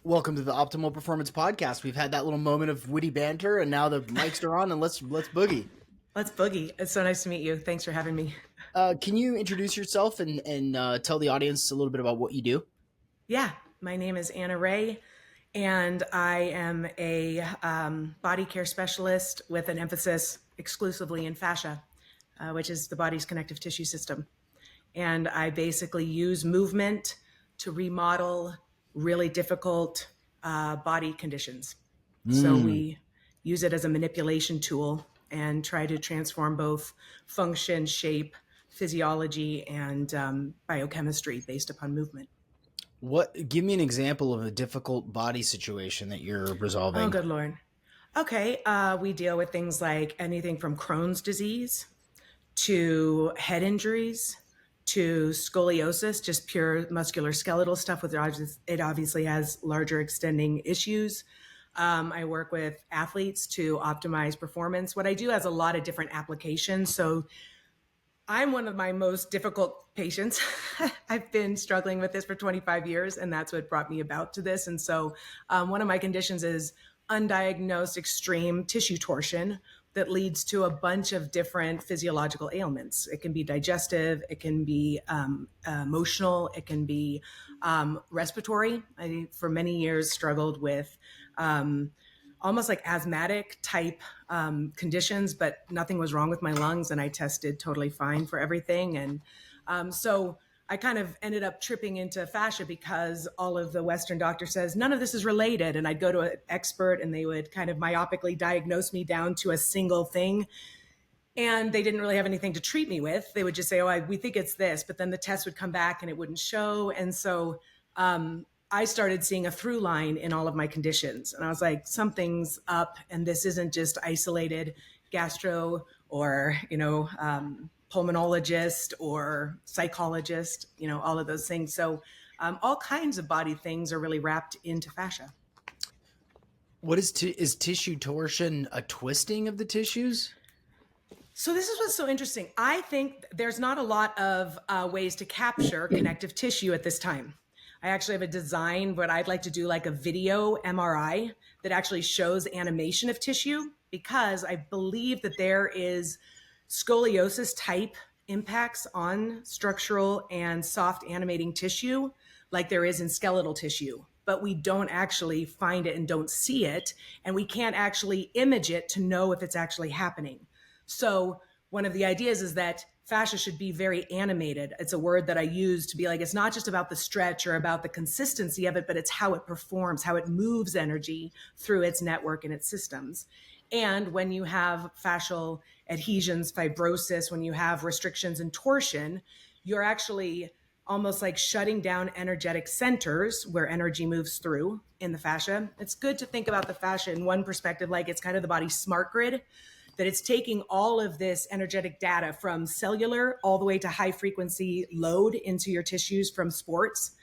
Welcome to the Optimal Performance Podcast. We've had that little moment of witty banter, and now the mics are on, and let's boogie. Let's boogie. It's so nice to meet you. Thanks for having me. Can you introduce yourself and tell the audience a little bit about what you do? Yeah, my name is Rahe, and I am a body care specialist with an emphasis exclusively in fascia, which is the body's connective tissue system. And I basically use movement to remodel really difficult body conditions. So we use it as a manipulation tool and try to transform both function, shape, physiology, and biochemistry based upon movement. Give me an example of a difficult body situation that you're resolving. Oh, good Lord. Okay, we deal with things like anything from Crohn's disease to head injuries to scoliosis, just pure musculoskeletal stuff. It obviously has larger extending issues. I work with athletes to optimize performance. What I do has a lot of different applications. So I'm one of my most difficult patients. I've been struggling with this for 25 years, and that's what brought me about to this. And so one of my conditions is undiagnosed extreme tissue torsion that leads to a bunch of different physiological ailments. It can be digestive, it can be emotional, it can be respiratory. I, for many years, struggled with almost like asthmatic type conditions, but nothing was wrong with my lungs, and I tested totally fine for everything. And so I kind of ended up tripping into fascia because all of the Western doctor says none of this is related. And I'd go to an expert and they would kind of myopically diagnose me down to a single thing. And they didn't really have anything to treat me with. They would just say, we think it's this, but then the test would come back and it wouldn't show. And so I started seeing a through line in all of my conditions. And I was like, something's up, and this isn't just isolated gastro or, pulmonologist or psychologist, all of those things. So all kinds of body things are really wrapped into fascia. What is tissue torsion a twisting of the tissues? So this is what's so interesting. I think there's not a lot of ways to capture connective tissue at this time. I actually have a design where I'd like to do like a video MRI that actually shows animation of tissue, because I believe that there is scoliosis type impacts on structural and soft animating tissue like there is in skeletal tissue, but we don't actually find it and don't see it, and we can't actually image it to know if it's actually happening. So one of the ideas is that fascia should be very animated. It's a word that I use to be like, it's not just about the stretch or about the consistency of it, but it's how it performs, how it moves energy through its network and its systems. And when you have fascial adhesions, fibrosis, when you have restrictions and torsion, you're actually almost like shutting down energetic centers where energy moves through in the fascia. It's good to think about the fascia in one perspective, like it's kind of the body's smart grid, that it's taking all of this energetic data from cellular all the way to high frequency load into your tissues from sports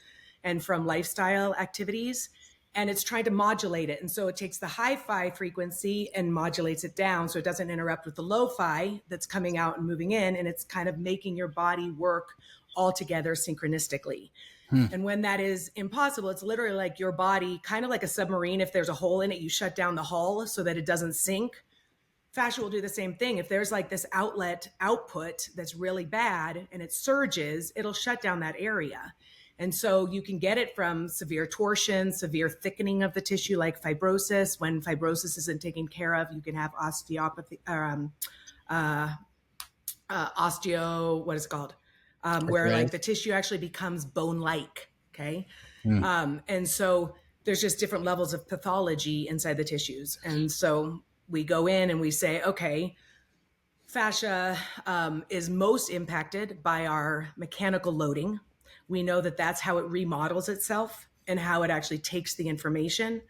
and from lifestyle activities. And it's trying to modulate it. And so it takes the hi-fi frequency and modulates it down so it doesn't interrupt with the lo-fi that's coming out and moving in. And it's kind of making your body work all together synchronistically. And when that is impossible, it's literally like your body, kind of like a submarine. If there's a hole in it, you shut down the hull so that it doesn't sink. Fascia will do the same thing. If there's like this output that's really bad and it surges, it'll shut down that area. And so you can get it from severe torsion, severe thickening of the tissue, like fibrosis. When fibrosis isn't taken care of, you can have osteopathy, what is it called? Where like the tissue actually becomes bone-like, okay? And so there's just different levels of pathology inside the tissues. And so we go in and we say, okay, fascia is most impacted by our mechanical loading. We know that that's how it remodels itself and how it actually takes the information.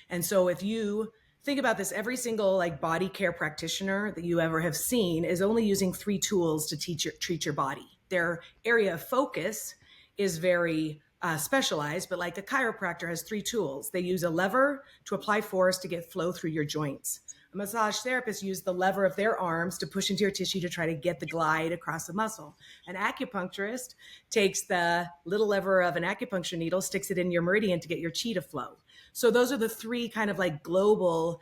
And so if you think about this, every single like body care practitioner that you ever have seen is only using 3 tools to treat your body. Their area of focus is very specialized, but like a chiropractor has 3 tools. They use a lever to apply force to get flow through your joints. A massage therapist uses the lever of their arms to push into your tissue to try to get the glide across the muscle. An acupuncturist takes the little lever of an acupuncture needle, sticks it in your meridian to get your chi to flow. So those are the three kind of like global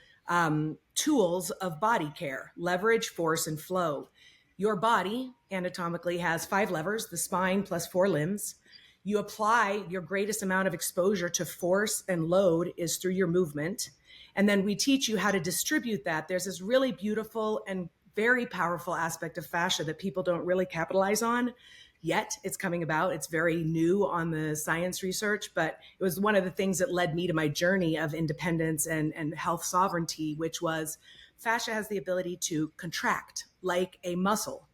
tools of body care: leverage, force, and flow. Your body anatomically has 5 levers, the spine plus 4 limbs. You apply your greatest amount of exposure to force and load is through your movement. And then we teach you how to distribute that. There's this really beautiful and very powerful aspect of fascia that people don't really capitalize on yet. It's coming about. It's very new on the science research, but it was one of the things that led me to my journey of independence and health sovereignty, which was fascia has the ability to contract like a muscle.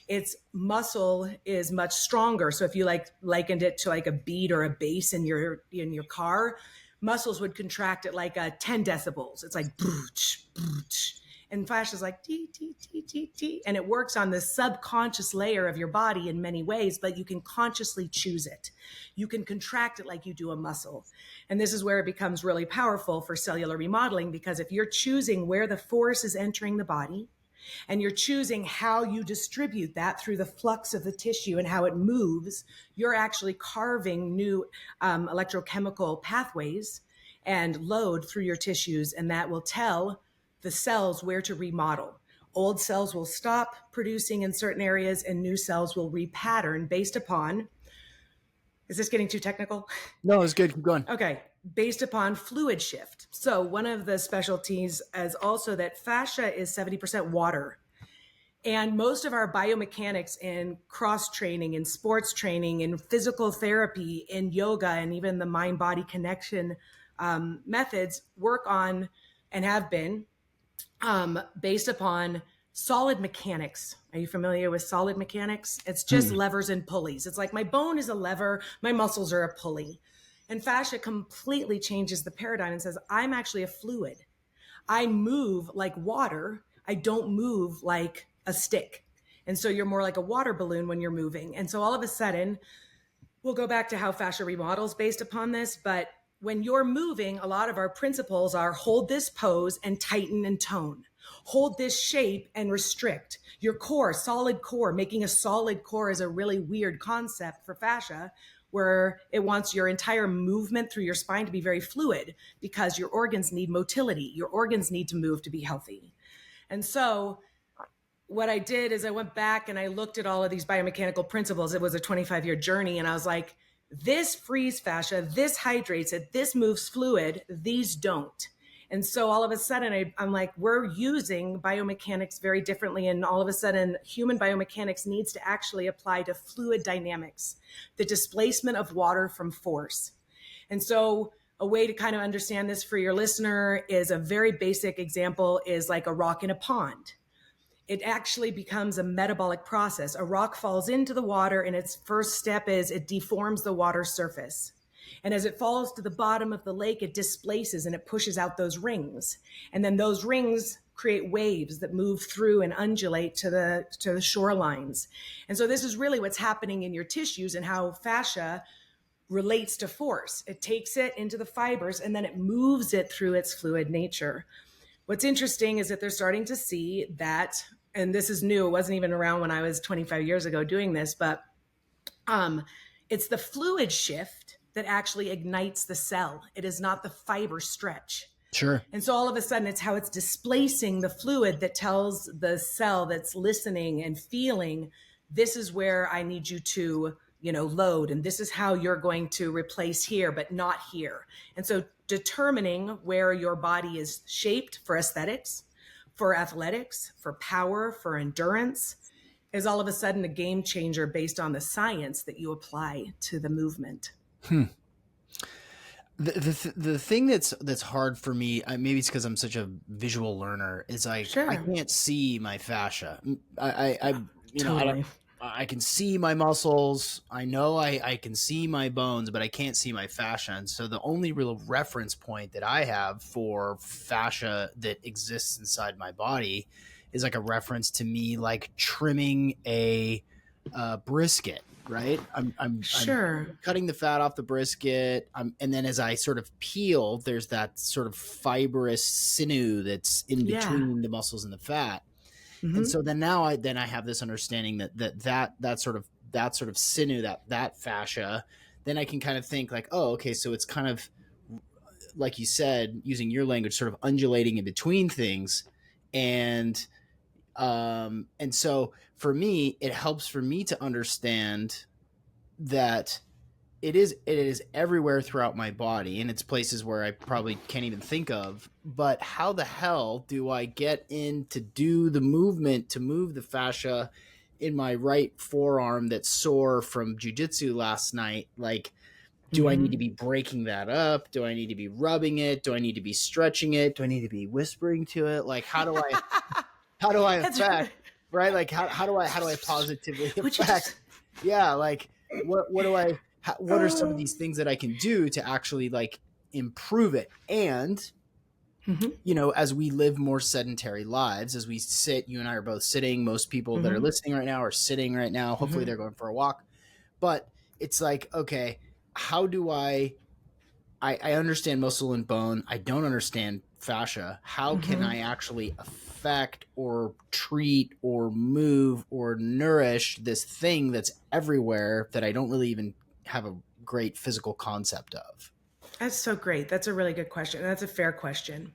Its muscle is much stronger. So if you like likened it to like a beat or a bass in your car, muscles would contract at like a 10 decibels. It's like booch, booch. And fascia is like t t t t t, and it works on the subconscious layer of your body in many ways, but you can consciously choose it. You can contract it like you do a muscle. And this is where it becomes really powerful for cellular remodeling, because if you're choosing where the force is entering the body, and you're choosing how you distribute that through the flux of the tissue and how it moves, you're actually carving new electrochemical pathways and load through your tissues, and that will tell the cells where to remodel. Old cells will stop producing in certain areas and new cells will repattern based upon, is this getting too technical? No, it's good. Keep going. Okay, based upon fluid shift. So one of the specialties is also that fascia is 70% water. And most of our biomechanics in cross training, in sports training, in physical therapy, in yoga, and even the mind-body connection methods work on and have been based upon solid mechanics. Are you familiar with solid mechanics? It's just levers and pulleys. It's like my bone is a lever, my muscles are a pulley. And fascia completely changes the paradigm and says, I'm actually a fluid. I move like water. I don't move like a stick. And so you're more like a water balloon when you're moving. And so all of a sudden, we'll go back to how fascia remodels based upon this, but when you're moving, a lot of our principles are hold this pose and tighten and tone. Hold this shape and restrict. Your core, solid core, making a solid core is a really weird concept for fascia, where it wants your entire movement through your spine to be very fluid because your organs need motility. Your organs need to move to be healthy. And so what I did is I went back and I looked at all of these biomechanical principles. It was a 25-year journey. And I was like, this frees fascia, this hydrates it, this moves fluid, these don't. And so all of a sudden, I'm like, we're using biomechanics very differently. And all of a sudden, human biomechanics needs to actually apply to fluid dynamics, the displacement of water from force. And so a way to kind of understand this for your listener is a very basic example is like a rock in a pond. It actually becomes a metabolic process. A rock falls into the water, and its first step is it deforms the water surface. And as it falls to the bottom of the lake, it displaces and it pushes out those rings. And then those rings create waves that move through and undulate to the shorelines. And so this is really what's happening in your tissues and how fascia relates to force. It takes it into the fibers and then it moves it through its fluid nature. What's interesting is that they're starting to see that, and this is new, it wasn't even around when I was 25 years ago doing this, but it's the fluid shift that actually ignites the cell. It is not the fiber stretch. Sure. And so all of a sudden, it's how it's displacing the fluid that tells the cell that's listening and feeling, this is where I need you to, load. And this is how you're going to replace here, but not here. And so determining where your body is shaped for aesthetics, for athletics, for power, for endurance is all of a sudden a game changer based on the science that you apply to the movement. The thing that's hard for me, maybe it's because I'm such a visual learner, is I can't see my fascia. I can see my muscles. I know I can see my bones, but I can't see my fascia. And so the only real reference point that I have for fascia that exists inside my body is like a reference to me like trimming a brisket. Right. I'm cutting the fat off the brisket. And then as I sort of peel, there's that sort of fibrous sinew that's in between the muscles and the fat. Mm-hmm. And so then now I have this understanding that sort of sinew, that fascia, then I can kind of think like, oh, okay, so it's kind of like you said, using your language, sort of undulating in between things. And so for me, it helps for me to understand that it is everywhere throughout my body, and it's places where I probably can't even think of. But how the hell do I get in to do the movement to move the fascia in my right forearm that's sore from jujitsu last night? Like, do I need to Mm-hmm. be breaking that up? Do I need to be rubbing it? Do I need to be stretching it? Do I need to be whispering to it? Like, how do I That's affect, right? Like, how do I positively what you affect? just. Yeah, like, what are some of Oh. these things that I can do to actually like improve it? And Mm-hmm. as we live more sedentary lives, as we sit, you and I are both sitting. Most people that are Mm-hmm. listening right now are sitting right now. Hopefully, Mm-hmm. they're going for a walk. But it's like, okay, how do I understand muscle and bone. I don't understand fascia. How can Mm-hmm. I actually affect or treat or move or nourish this thing that's everywhere that I don't really even have a great physical concept of? That's so great. That's a really good question. That's a fair question.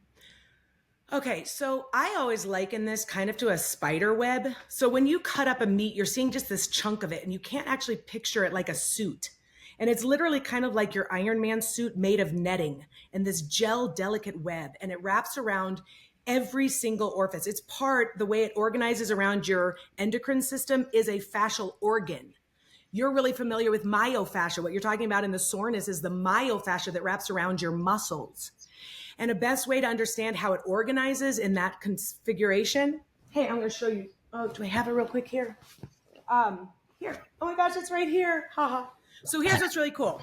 Okay, so I always liken this kind of to a spider web. So when you cut up a meat, you're seeing just this chunk of it, and you can't actually picture it like a suit. And it's literally kind of like your Iron Man suit made of netting and this gel delicate web, and it wraps around every single orifice. It's part, the way it organizes around your endocrine system is a fascial organ. You're really familiar with myofascia. What you're talking about in the soreness is the myofascia that wraps around your muscles. And a best way to understand how it organizes in that configuration. Hey, I'm going to show you. Oh, do I have it real quick here? Here. Oh my gosh, it's right here. Haha. So here's what's really cool.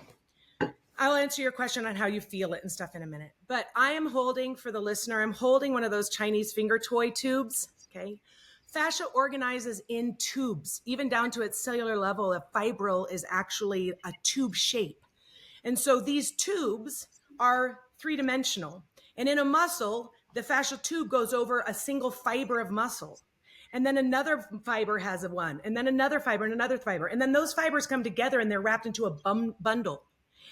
I'll answer your question on how you feel it and stuff in a minute. But I am holding, for the listener, I'm holding one of those Chinese finger toy tubes. Okay. Fascia organizes in tubes, even down to its cellular level. A fibril is actually a tube shape. And so these tubes are three-dimensional. And in a muscle, the fascial tube goes over a single fiber of muscle. And then another fiber has a one, and then another fiber and another fiber. And then those fibers come together and they're wrapped into a bundle.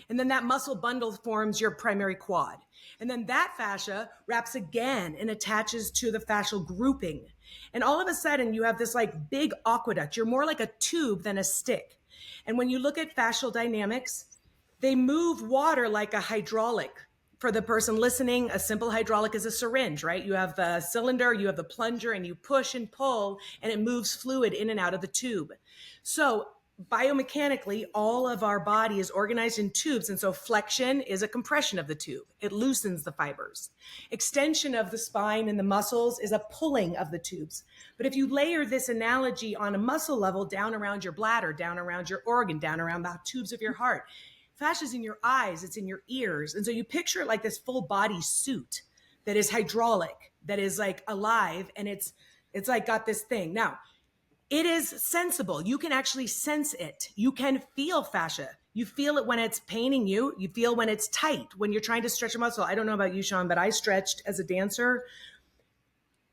And then that muscle bundle forms your primary quad. And then that fascia wraps again and attaches to the fascial grouping. And all of a sudden, you have this like big aqueduct. You're more like a tube than a stick. And when you look at fascial dynamics, they move water like a hydraulic. For the person listening, a simple hydraulic is a syringe, right? You have the cylinder, you have the plunger, and you push and pull, and it moves fluid in and out of the tube. So biomechanically, all of our body is organized in tubes. And so flexion is a compression of the tube. It loosens the fibers. Extension of the spine and the muscles is a pulling of the tubes. But if you layer this analogy on a muscle level down around your bladder, down around your organ, down around the tubes of your heart, fascia is in your eyes, it's in your ears. And so you picture it like this full body suit that is hydraulic, that is like alive, and it's like got this thing. Now, it is sensible. You can actually sense it. You can feel fascia. You feel it when it's paining you. You feel when it's tight, when you're trying to stretch a muscle. I don't know about you, Sean, but I stretched as a dancer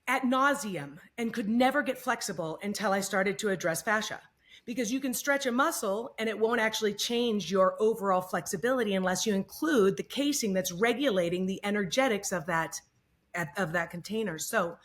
ad nauseum and could never get flexible until I started to address fascia. Because you can stretch a muscle and it won't actually change your overall flexibility unless you include the casing that's regulating the energetics of that container. So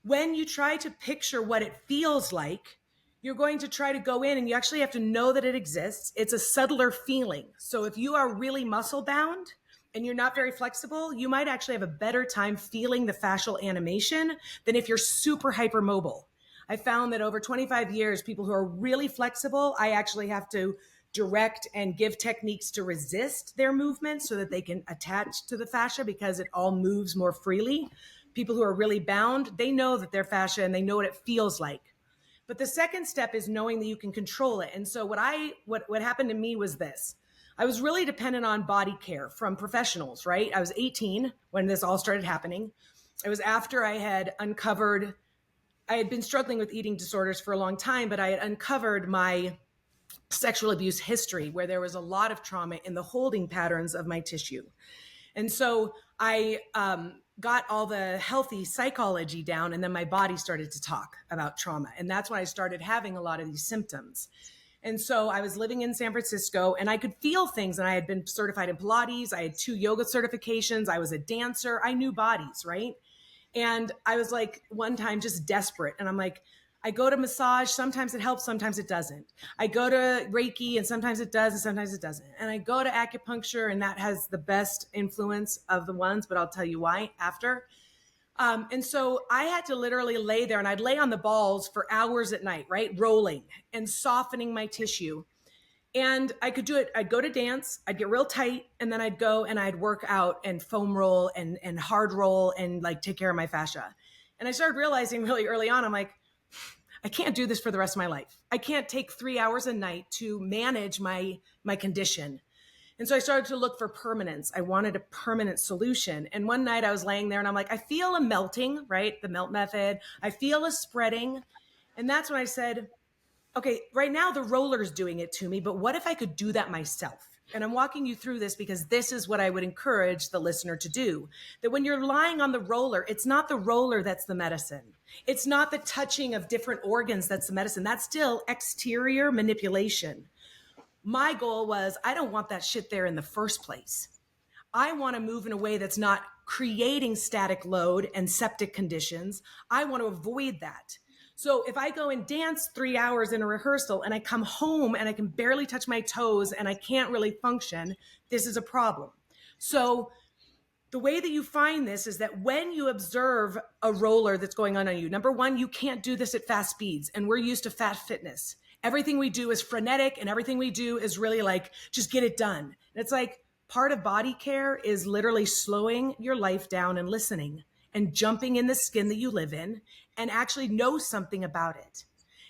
when you try to picture what it feels like, you're going to try to go in and you actually have to know that it exists. It's a subtler feeling. So if you are really muscle bound and you're not very flexible, you might actually have a better time feeling the fascial animation than if you're super hypermobile. I found that over 25 years, people who are really flexible, I actually have to direct and give techniques to resist their movement so that they can attach to the fascia because it all moves more freely. People who are really bound, they know that they're fascia and they know what it feels like. But the second step is knowing that you can control it. And so what happened to me was this. I was really dependent on body care from professionals, right? I was 18 when this all started happening. It was after I had been struggling with eating disorders for a long time, but I had uncovered my sexual abuse history where there was a lot of trauma in the holding patterns of my tissue. And so I got all the healthy psychology down, and then my body started to talk about trauma. And that's when I started having a lot of these symptoms. And so I was living in San Francisco and I could feel things. And I had been certified in Pilates. I had 2 yoga certifications. I was a dancer. I knew bodies, right? And I was like, one time just desperate. And I'm like, I go to massage. Sometimes it helps. Sometimes it doesn't. I go to Reiki and sometimes it does and sometimes it doesn't. And I go to acupuncture and that has the best influence of the ones, but I'll tell you why after. And so I had to literally lay there and I'd lay on the balls for hours at night, right? Rolling and softening my tissue. And I could do it. I'd go to dance, I'd get real tight, and then I'd go and I'd work out and foam roll and hard roll and like take care of my fascia. And I started realizing really early on, I'm like, I can't do this for the rest of my life. I can't take 3 hours a night to manage my condition. And so I started to look for permanence. I wanted a permanent solution. And one night I was laying there and I'm like, I feel a melting, right? The melt method. I feel a spreading. And that's when I said, okay, right now the roller's doing it to me, but what if I could do that myself? And I'm walking you through this because this is what I would encourage the listener to do. That when you're lying on the roller, it's not the roller that's the medicine. It's not the touching of different organs that's the medicine. That's still exterior manipulation. My goal was, I don't want that shit there in the first place. I want to move in a way that's not creating static load and septic conditions. I want to avoid that. So if I go and dance 3 hours in a rehearsal and I come home and I can barely touch my toes and I can't really function, this is a problem. So the way that you find this is that when you observe a roller that's going on you, number one, you can't do this at fast speeds. And we're used to fast fitness. Everything we do is frenetic and everything we do is really like, just get it done. And it's like part of body care is literally slowing your life down and listening and jumping in the skin that you live in and actually know something about it.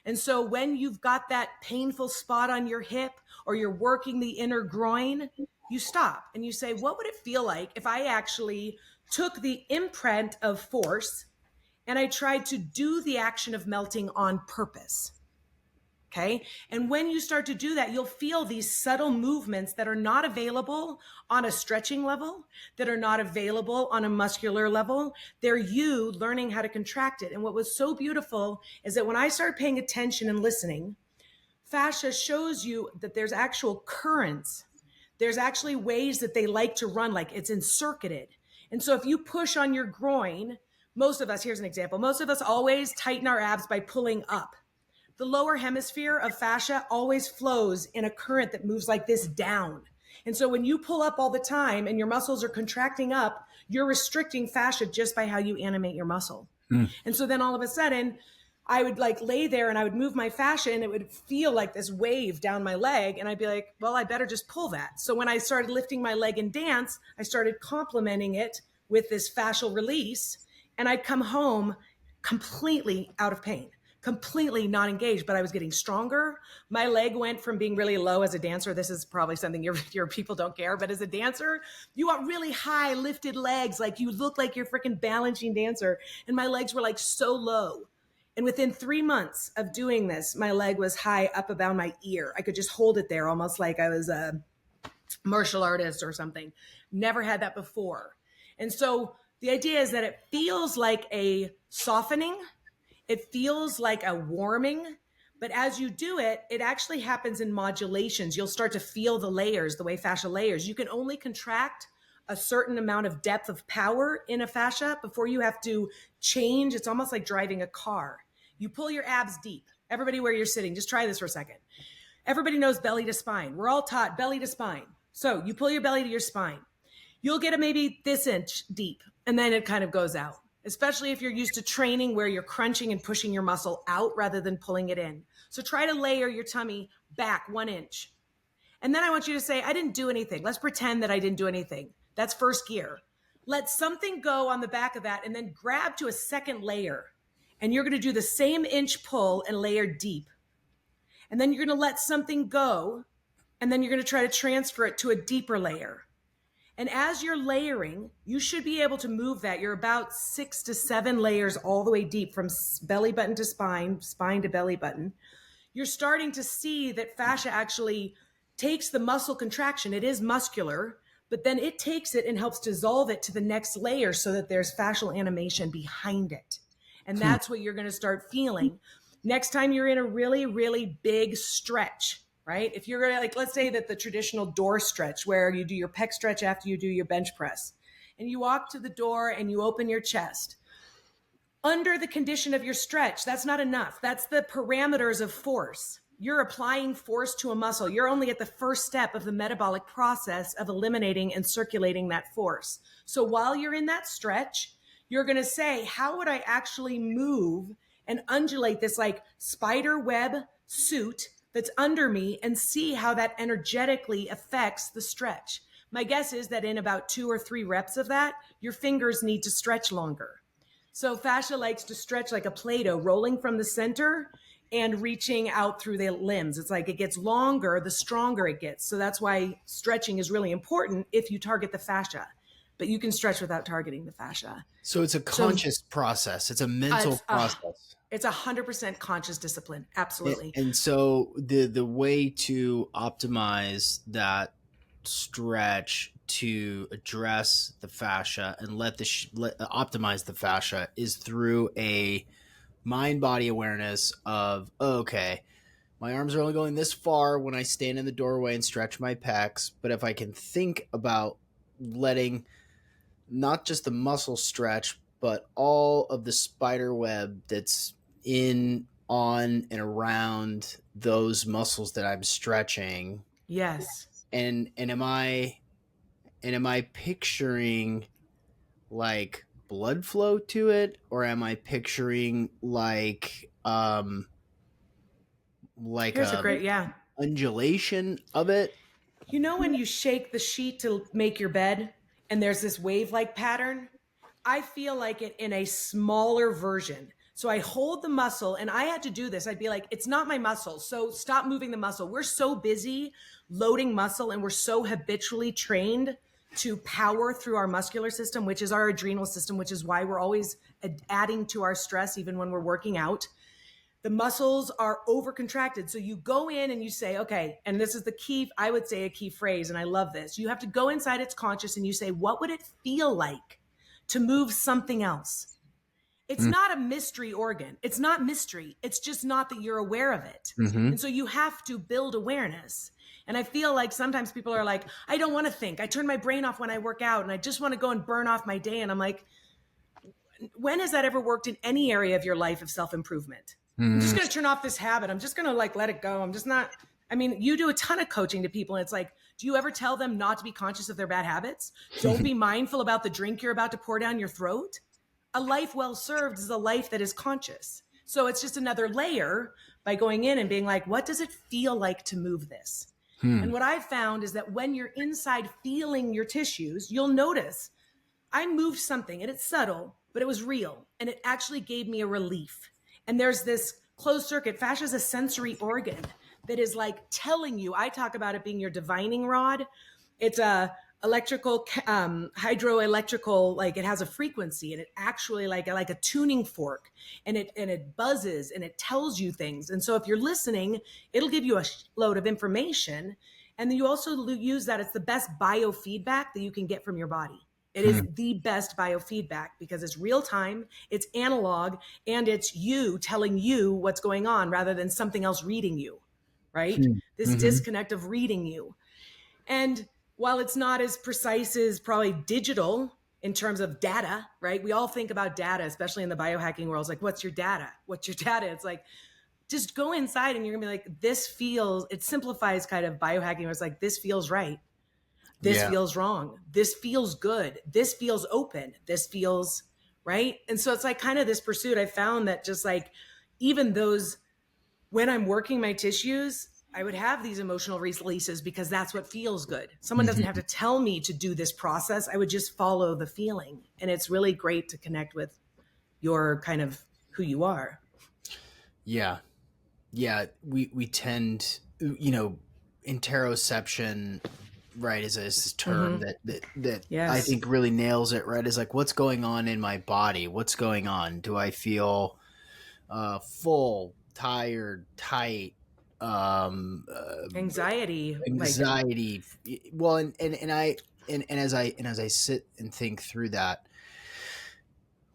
And so when you've got that painful spot on your hip or you're working the inner groin, you stop and you say, what would it feel like if I actually took the imprint of force and I tried to do the action of melting on purpose? Okay. And when you start to do that, you'll feel these subtle movements that are not available on a stretching level, that are not available on a muscular level. They're you learning how to contract it. And what was so beautiful is that when I started paying attention and listening, fascia shows you that there's actual currents. There's actually ways that they like to run, like it's encircuited. And so if you push on your groin, most of us, here's an example, most of us always tighten our abs by pulling up. The lower hemisphere of fascia always flows in a current that moves like this down. And so when you pull up all the time and your muscles are contracting up, you're restricting fascia just by how you animate your muscle. And so then all of a sudden, I would like lay there and I would move my fascia and it would feel like this wave down my leg. And I'd be like, well, I better just pull that. So when I started lifting my leg in dance, I started complementing it with this fascial release. And I'd come home completely out of pain, completely not engaged, but I was getting stronger. My leg went from being really low as a dancer. This is probably something your people don't care, but as a dancer, you want really high lifted legs. Like you look like you're freaking balancing dancer. And my legs were like so low. And within 3 months of doing this, my leg was high up about my ear. I could just hold it there almost like I was a martial artist or something. Never had that before. And so the idea is that it feels like a softening. It feels like a warming, but as you do it, it actually happens in modulations. You'll start to feel the layers, the way fascia layers. You can only contract a certain amount of depth of power in a fascia before you have to change. It's almost like driving a car. You pull your abs deep. Everybody where you're sitting, just try this for a second. Everybody knows belly to spine. We're all taught belly to spine. So you pull your belly to your spine. You'll get a maybe this inch deep, and then it kind of goes out, especially if you're used to training where you're crunching and pushing your muscle out rather than pulling it in. So try to layer your tummy back 1 inch. And then I want you to say, I didn't do anything. Let's pretend that I didn't do anything. That's first gear. Let something go on the back of that and then grab to a second layer. And you're going to do the same inch pull and layer deep. And then you're going to let something go. And then you're going to try to transfer it to a deeper layer. And as you're layering, you should be able to move that. You're about 6 to 7 layers all the way deep from belly button to spine, spine to belly button. You're starting to see that fascia actually takes the muscle contraction. It is muscular, but then it takes it and helps dissolve it to the next layer so that there's fascial animation behind it. And that's what you're going to start feeling. Next time you're in a really, really big stretch, right? If you're like, let's say that the traditional door stretch where you do your pec stretch after you do your bench press, and you walk to the door and you open your chest. Under the condition of your stretch, that's not enough. That's the parameters of force. You're applying force to a muscle. You're only at the first step of the metabolic process of eliminating and circulating that force. So while you're in that stretch, you're going to say, how would I actually move and undulate this like spider web suit that's under me and see how that energetically affects the stretch? My guess is that in about 2 or 3 reps of that, your fingers need to stretch longer. So fascia likes to stretch like a Play-Doh, rolling from the center and reaching out through the limbs. It's like it gets longer, the stronger it gets. So that's why stretching is really important if you target the fascia. But you can stretch without targeting the fascia. So it's a conscious process. It's a mental process. It's 100% conscious discipline. Absolutely. And so the way to optimize that stretch to address the fascia and optimize the fascia is through a mind body awareness of, okay, my arms are only going this far when I stand in the doorway and stretch my pecs, but if I can think about letting not just the muscle stretch but all of the spider web that's in, on, and around those muscles that I'm stretching. Yes. And am I picturing like blood flow to it, or am I picturing like Here's a great, yeah, undulation of it? You know when you shake the sheet to make your bed and there's this wave-like pattern? I feel like it in a smaller version. So I hold the muscle, and I had to do this. I'd be like, it's not my muscle, so stop moving the muscle. We're so busy loading muscle, and we're so habitually trained to power through our muscular system, which is our adrenal system, which is why we're always adding to our stress even when we're working out. The muscles are over contracted. So you go in and you say, okay, and this is the key, I would say a key phrase, and I love this. You have to go inside its conscious and you say, what would it feel like to move something else? It's not a mystery organ. It's not mystery. It's just not that you're aware of it. Mm-hmm. And so you have to build awareness. And I feel like sometimes people are like, I don't want to think. I turn my brain off when I work out and I just want to go and burn off my day. And I'm like, when has that ever worked in any area of your life of self-improvement? I'm just going to turn off this habit. I'm just going to like let it go. I'm just not, I mean, you do a ton of coaching to people and it's like, do you ever tell them not to be conscious of their bad habits? Don't be mindful about the drink you're about to pour down your throat. A life well served is a life that is conscious. So it's just another layer by going in and being like, what does it feel like to move this? And what I've found is that when you're inside feeling your tissues, you'll notice I moved something and it's subtle, but it was real. And it actually gave me a relief. And there's this closed circuit. Fascia is a sensory organ that is like telling you, I talk about it being your divining rod. It's a electrical, hydroelectrical, like it has a frequency and it actually like a tuning fork and it buzzes and it tells you things. And so if you're listening, it'll give you a load of information. And then you also use that. It's the best biofeedback that you can get from your body. It is the best biofeedback because it's real time, it's analog, and it's you telling you what's going on rather than something else reading you, right? This disconnect of reading you. And while it's not as precise as probably digital in terms of data, right? We all think about data, especially in the biohacking world. It's like, what's your data? What's your data? It's like, just go inside and you're gonna be like, this feels, it simplifies kind of biohacking where it's like, this feels right. This feels wrong. This feels good. This feels open. This feels right. And so it's like kind of this pursuit. I found that just like, even those, when I'm working my tissues, I would have these emotional releases because that's what feels good. Someone doesn't have to tell me to do this process. I would just follow the feeling. And it's really great to connect with your kind of who you are. Yeah. Yeah. We tend, interoception, right, is a term that Yes. I think really nails it, right? Is like, what's going on in my body? What's going on? Do I feel full, tired, tight, anxiety? Well, and as I sit and think through that,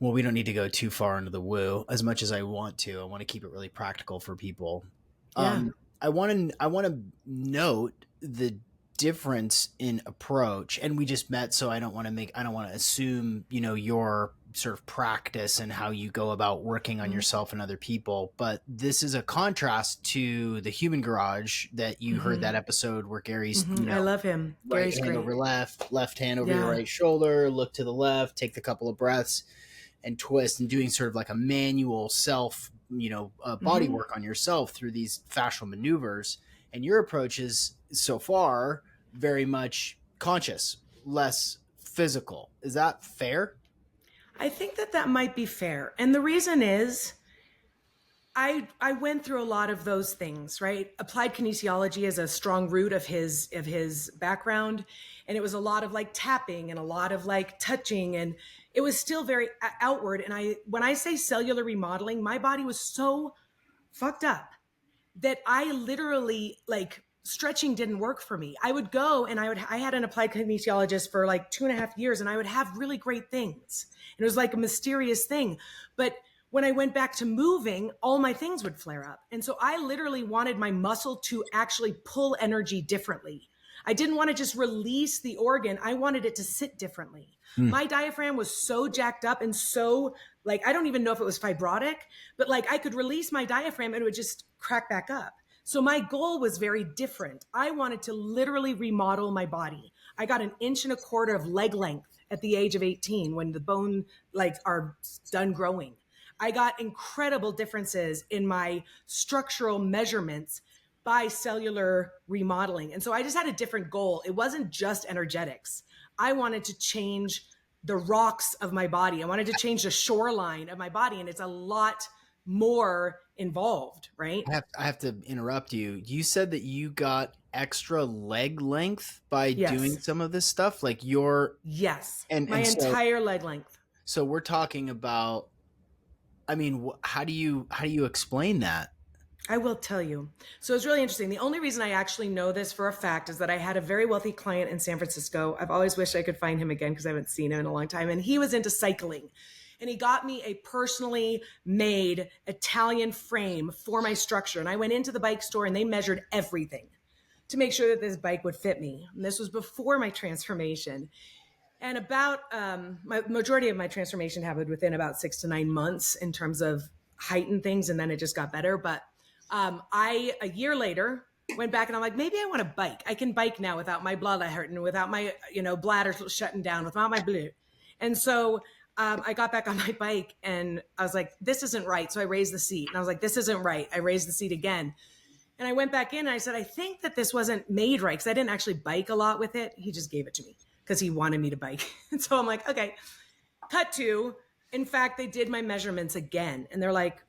Well, we don't need to go too far into the woo as much as I want to. I want to keep it really practical for people. Yeah. I want to note the difference in approach, and we just met, so I don't want to assume, your sort of practice and how you go about working on Mm-hmm. yourself and other people. But this is a contrast to the human garage that you heard Mm-hmm. that episode where Gary's, Mm-hmm. I love him. right Gary's hand great. over left hand over your Yeah. right shoulder, look to the left, take the couple of breaths and twist, and doing sort of like a manual self, body Mm-hmm. work on yourself through these fascial maneuvers. And your approach is so far very much conscious, less physical. Is that fair? I think that that might be fair. And the reason is I went through a lot of those things, right? Applied kinesiology is a strong root of his background, and it was a lot of like tapping and a lot of like touching, and it was still very outward. And I when I say cellular remodeling, my body was so fucked up that I literally like stretching didn't work for me. I would go and I had an applied kinesiologist for like 2.5 years, and I would have really great things. And it was like a mysterious thing. But when I went back to moving, all my things would flare up. And so I literally wanted my muscle to actually pull energy differently. I didn't want to just release the organ. I wanted it to sit differently. Hmm. My diaphragm was so jacked up and so like, I don't even know if it was fibrotic, but like I could release my diaphragm and it would just crack back up. So my goal was very different. I wanted to literally remodel my body. I got 1.25 inches of leg length at the age of 18 when the bone like are done growing. I got incredible differences in my structural measurements by cellular remodeling. And so I just had a different goal. It wasn't just energetics. I wanted to change the rocks of my body. I wanted to change the shoreline of my body. And it's a lot more involved, right? I have to interrupt you. You said that you got extra leg length by doing Yes. some of this stuff, like your Yes. My and entire leg length. so we're talking about. I mean, how do you explain that? I will tell you. So it's really interesting. The only reason I actually know this for a fact is that I had a very wealthy client in San Francisco. I've always wished I could find him again because I haven't seen him in a long time. And he was into cycling. And he got me a personally made Italian frame for my structure. And I went into the bike store and they measured everything to make sure that this bike would fit me. And this was before my transformation. And about my majority of my transformation happened within about 6 to 9 months in terms of height and things. And then it just got better. But I, a year later, went back and I'm like, maybe I want to bike. I can bike now without my blood hurting, without my, bladder shutting down, without my blood. And so I got back on my bike and I was like, this isn't right. So I raised the seat and I was like, this isn't right. I raised the seat again. And I went back in and I said, I think that this wasn't made right because I didn't actually bike a lot with it. He just gave it to me because he wanted me to bike. And so I'm like, okay, cut to, in fact, they did my measurements again. And they're like,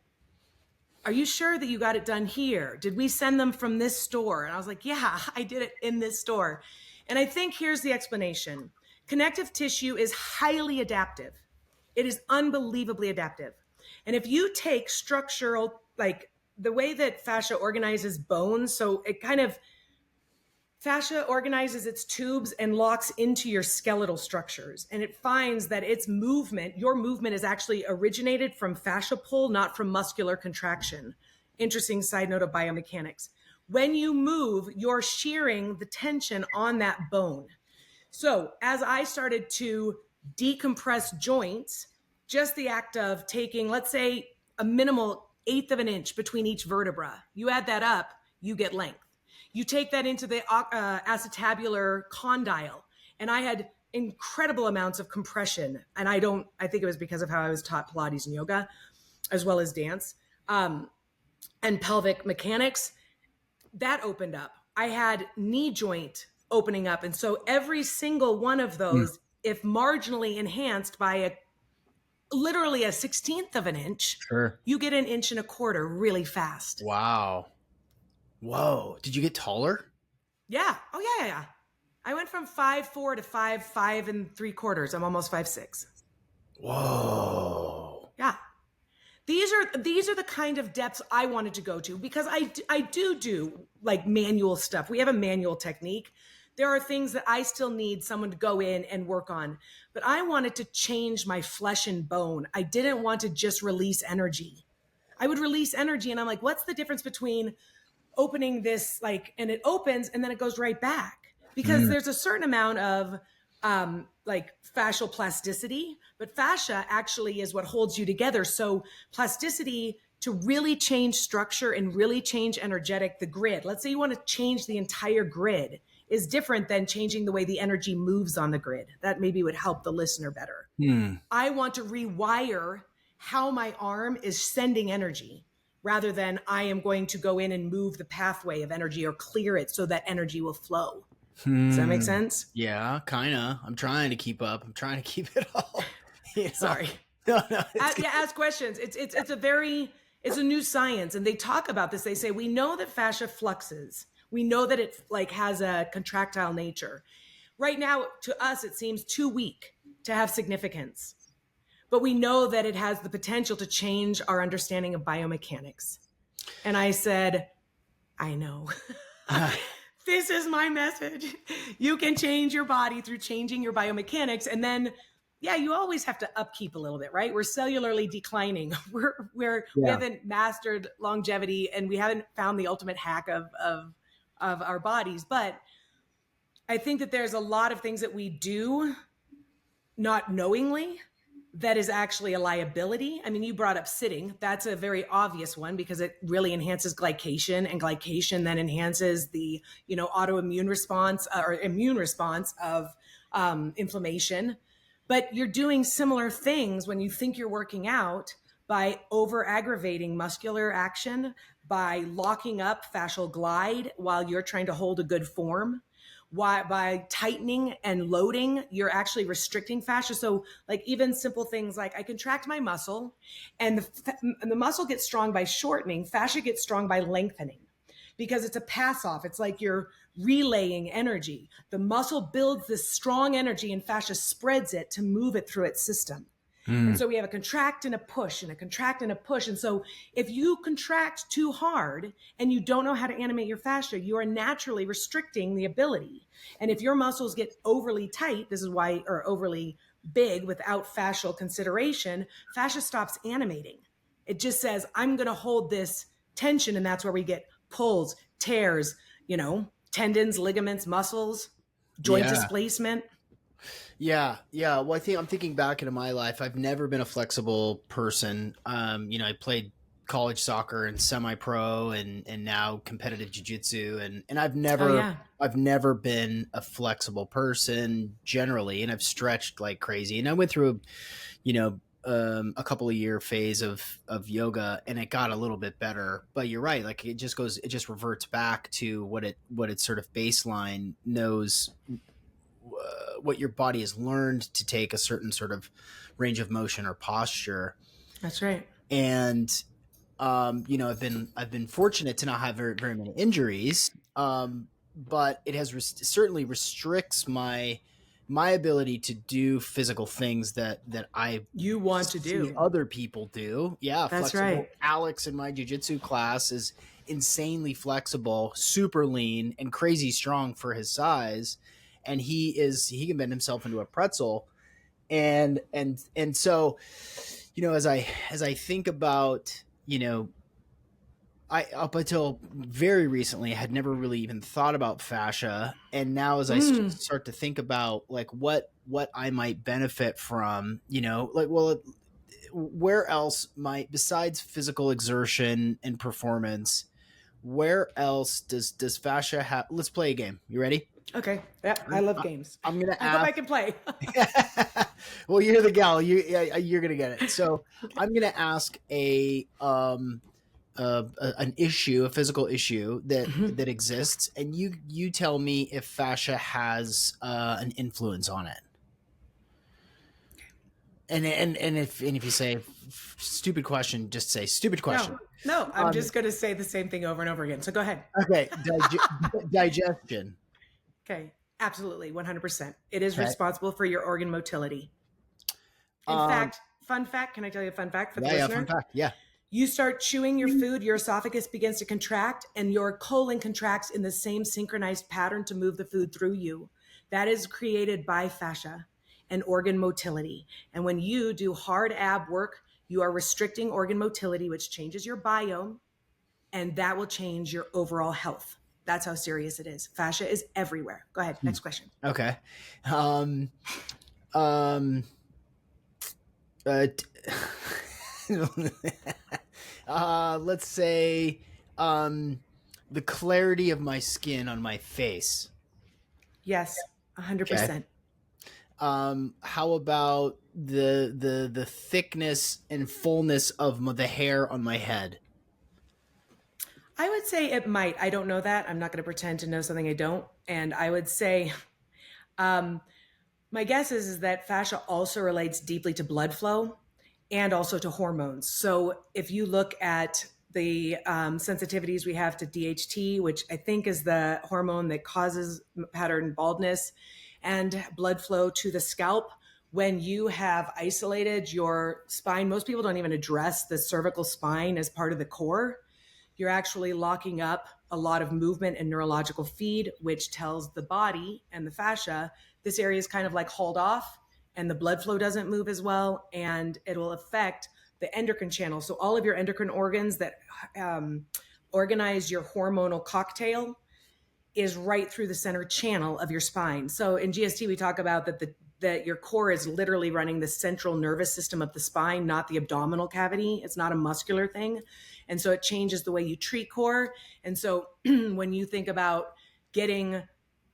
are you sure that you got it done here? Did we send them from this store? And I was like, yeah, I did it in this store. And I think here's the explanation. Connective tissue is highly adaptive. It is unbelievably adaptive. And if you take structural, like the way that fascia organizes bones, so it kind of, fascia organizes its tubes and locks into your skeletal structures. And it finds that its movement, your movement is actually originated from fascia pull, not from muscular contraction. Interesting side note of biomechanics. When you move, you're shearing the tension on that bone. So as I started to decompress joints, just the act of taking, let's say, a minimal 1/8 inch between each vertebra, you add that up, you get length. You take that into the acetabular condyle, and I had incredible amounts of compression. And I think it was because of how I was taught Pilates and yoga, as well as dance, and pelvic mechanics. That opened up. I had knee joint opening up. And so every single one of Hmm. those, if marginally enhanced by literally a 1/16 of an inch, Sure. you get 1.25 inches really fast. Wow. Whoa. Did you get taller? Yeah. Oh yeah, yeah, yeah. I went from 5'4" to 5'5¾". I'm almost 5'6". Whoa. Yeah. These are the kind of depths I wanted to go to because I do like manual stuff. We have a manual technique there are things that I still need someone to go in and work on. But I wanted to change my flesh and bone. I didn't want to just release energy. I would release energy, and I'm like, what's the difference between opening this, like, and it opens and then it goes right back? Because Mm. there's a certain amount of like fascial plasticity, but fascia actually is what holds you together. So plasticity, to really change structure and really change the grid, let's say you want to change the entire grid, is different than changing the way the energy moves on the grid. That maybe would help the listener better. Mm. I want to rewire how my arm is sending energy, rather than I am going to go in and move the pathway of energy or clear it so that energy will flow. Does that make Hmm. sense? Yeah, kind of. I'm trying to keep up. I'm trying to keep it all. You know? Sorry. No, no, it's good. Yeah, ask questions. It's a new science, and they talk about this. They say, we know that fascia fluxes. We know that it like has a contractile nature. Right now, to us, it seems too weak to have significance. But we know that it has the potential to change our understanding of biomechanics. And I said, I know. This is my message. You can change your body through changing your biomechanics. And then, yeah, you always have to upkeep a little bit, right? We're cellularly declining. We Yeah. haven't mastered longevity, and we haven't found the ultimate hack of our bodies. But I think that there's a lot of things that we do not knowingly that is actually a liability. I mean, you brought up sitting. That's a very obvious one, because it really enhances glycation, and glycation then enhances the, autoimmune response or immune response of inflammation. But you're doing similar things when you think you're working out by over aggravating muscular action, by locking up fascial glide while you're trying to hold a good form. Why, by tightening and loading, you're actually restricting fascia. So like even simple things like I contract my muscle, and the muscle gets strong by shortening, fascia gets strong by lengthening, because it's a pass off. It's like you're relaying energy. The muscle builds this strong energy, and fascia spreads it to move it through its system. And Mm. so we have a contract and a push and a contract and a push. And so if you contract too hard and you don't know how to animate your fascia, you are naturally restricting the ability. And if your muscles get overly tight, this is why, or overly big without fascial consideration, fascia stops animating. It just says, I'm going to hold this tension. And that's where we get pulls, tears, tendons, ligaments, muscles, joint Yeah. displacement. Yeah, yeah. Well, I'm thinking back into my life. I've never been a flexible person. I played college soccer and semi-pro, and now competitive jiu-jitsu, and Oh, yeah. I've never been a flexible person generally, and I've stretched like crazy. And I went through, a couple of year phase of yoga, and it got a little bit better. But you're right, like it just reverts back to what its sort of baseline knows, what your body has learned to take a certain sort of range of motion or posture. That's right. And I've been fortunate to not have very, very many injuries, but it has certainly restricts my ability to do physical things that I You want to see do. other people do. Yeah, That's flexible. right. Alex in my jiu-jitsu class is insanely flexible, super lean, and crazy strong for his size, and he can bend himself into a pretzel. And so, as I think about, I, up until very recently, had never really even thought about fascia, and now as I start to think about like what I might benefit from, like, well, where else might, besides physical exertion and performance, where else does fascia have? Let's play a game. You ready? Okay. Yeah, I love games. I'm gonna I hope I ask. can play. Well, you're the gal. You're gonna get it. So I'm gonna ask an issue, a physical issue that exists, and you tell me if fascia has an influence on it. And if you say stupid question, just say stupid question. No, I'm just going to say the same thing over and over again. So go ahead. Okay, digestion. Okay. Absolutely. 100%. It is Okay. responsible for your organ motility. In fact, fun fact, can I tell you a fun fact for the Yeah, listener? fun fact. Yeah. You start chewing your food, your esophagus begins to contract, and your colon contracts in the same synchronized pattern to move the food through you. That is created by fascia and organ motility. And when you do hard ab work, you are restricting organ motility, which changes your biome, and that will change your overall health. That's how serious it is. Fascia is everywhere. Go ahead. Next question. Okay. Um, um, uh, let's say the clarity of my skin on my face. Yes, Okay. 100%. How about the thickness and fullness of the hair on my head? I would say it might. I don't know that. I'm not going to pretend to know something I don't. And I would say, um, my guess is that fascia also relates deeply to blood flow and also to hormones. So if you look at the sensitivities we have to DHT, which I think is the hormone that causes pattern baldness, and blood flow to the scalp, when you have isolated your spine, most people don't even address the cervical spine as part of the core. You're actually locking up a lot of movement and neurological feed, which tells the body and the fascia this area is kind of like hauled off and the blood flow doesn't move as well. And it will affect the endocrine channel. So, all of your endocrine organs that organize your hormonal cocktail is right through the center channel of your spine. So in GST, we talk about that your core is literally running the central nervous system of the spine, not the abdominal cavity. It's not a muscular thing. And so it changes the way you treat core. And so when you think about getting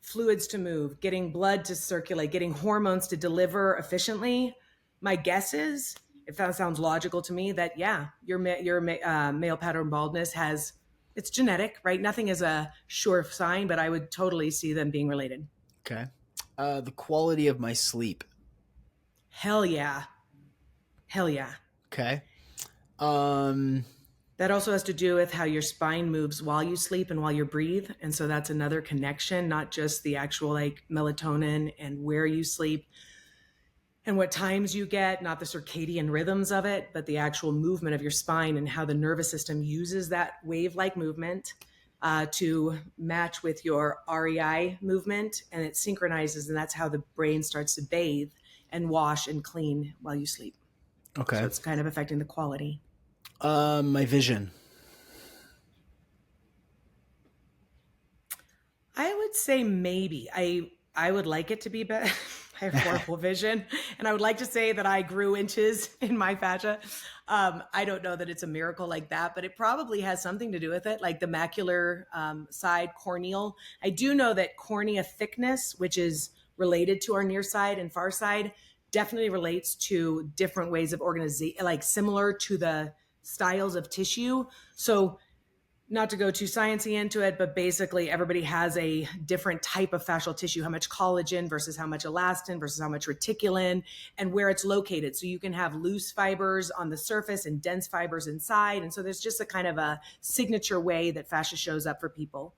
fluids to move, getting blood to circulate, getting hormones to deliver efficiently, my guess is, if that sounds logical to me, that yeah, your male pattern baldness has, it's genetic, right? Nothing is a sure sign, but I would totally see them being related. Okay. The quality of my sleep. Hell yeah. Hell yeah. Okay. Um, That also has to do with how your spine moves while you sleep and while you breathe. And so that's another connection, not just the actual like melatonin and where you sleep and what times you get, not the circadian rhythms of it, but the actual movement of your spine and how the nervous system uses that wave like movement to match with your REI movement. And it synchronizes, and that's how the brain starts to bathe and wash and clean while you sleep. So okay. it's kind of affecting the quality. My vision. I would say maybe. I would like it to be better. I have horrible vision, and I would like to say that I grew inches in my fascia. I don't know that it's a miracle like that, but it probably has something to do with it, like the macular side corneal. I do know that cornea thickness, which is related to our near side and far side, definitely relates to different ways of organization, like similar to the styles of tissue. So not to go too sciencey into it, but basically everybody has a different type of fascial tissue, how much collagen versus how much elastin versus how much reticulin, and where it's located. So you can have loose fibers on the surface and dense fibers inside. And so there's just a kind of a signature way that fascia shows up for people.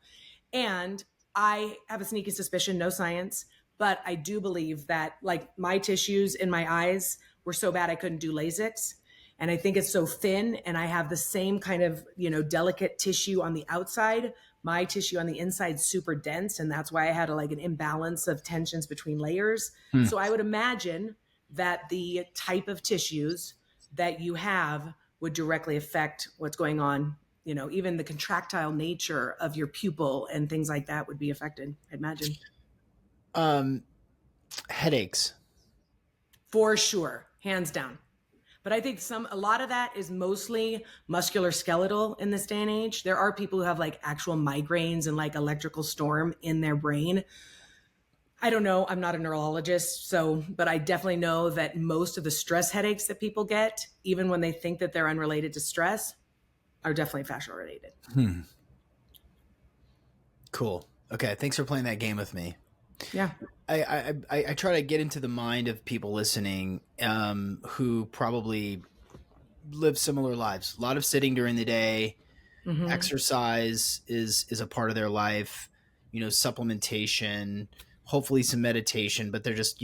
And I have a sneaky suspicion, no science, but I do believe that like my tissues in my eyes were so bad I couldn't do Lasix. And I think it's so thin, and I have the same kind of, delicate tissue on the outside. My tissue on the inside super dense, and that's why I had like an imbalance of tensions between layers. Hmm. So I would imagine that the type of tissues that you have would directly affect what's going on. Even the contractile nature of your pupil and things like that would be affected, I imagine. Um, Headaches. For sure, hands down. But I think a lot of that is mostly musculoskeletal in this day and age. There are people who have like actual migraines and like electrical storm in their brain. I don't know. I'm not a neurologist, but I definitely know that most of the stress headaches that people get, even when they think that they're unrelated to stress, are definitely fascial related. Cool. Okay. Thanks for playing that game with me. Yeah. I try to get into the mind of people listening who probably live similar lives. A lot of sitting during the day. Mm-hmm. Exercise is a part of their life. Supplementation, hopefully some meditation. But they're just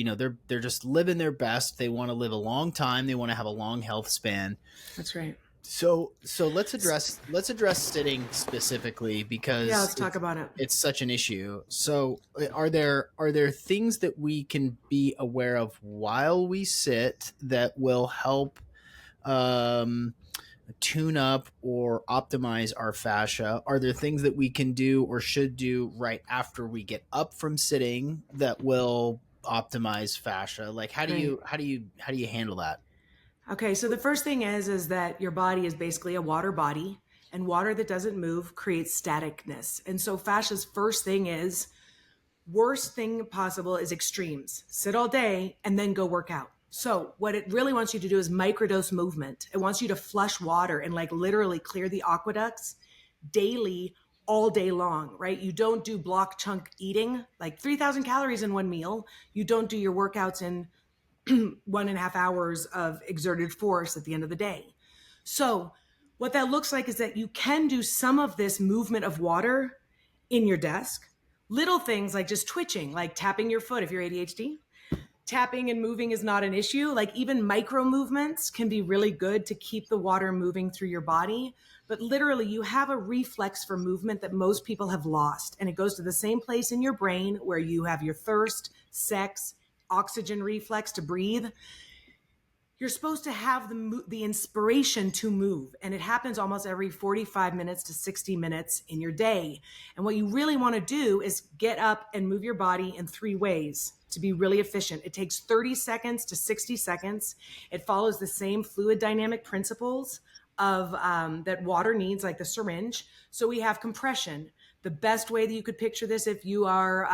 they're just living their best. They want to live a long time. They want to have a long health span. That's right. So let's address sitting specifically Yeah, because let's talk about it. it's such an issue. So are there things that we can be aware of while we sit that will help um tune up or optimize our fascia? Are there things that we can do or should do right after we get up from sitting that will optimize fascia? Like Great. how do you handle that? Okay, so the first thing is that your body is basically a water body, and water that doesn't move creates staticness. And so fascia's first thing is, worst thing possible is extremes. Sit all day and then go work out. So what it really wants you to do is microdose movement. It wants you to flush water and like literally clear the aqueducts daily, all day long, right? You don't do block chunk eating, like 3,000 calories in one meal. You don't do your workouts in 1.5 hours of exerted force at the end of the day. So what that looks like is that you can do some of this movement of water in your desk. Little things like just twitching, like tapping your foot if you're ADHD. Tapping and moving is not an issue. Like even micro movements can be really good to keep the water moving through your body. But literally, you have a reflex for movement that most people have lost. And it goes to the same place in your brain where you have your thirst, sex, oxygen reflex to breathe. You're supposed to have the inspiration to move, and it happens almost every 45 minutes to 60 minutes in your day. And what you really want to do is get up and move your body in 3 ways to be really efficient. It takes 30 seconds to 60 seconds. It follows the same fluid dynamic principles of that water needs, like the syringe. So we have compression. The best way that you could picture this, if you are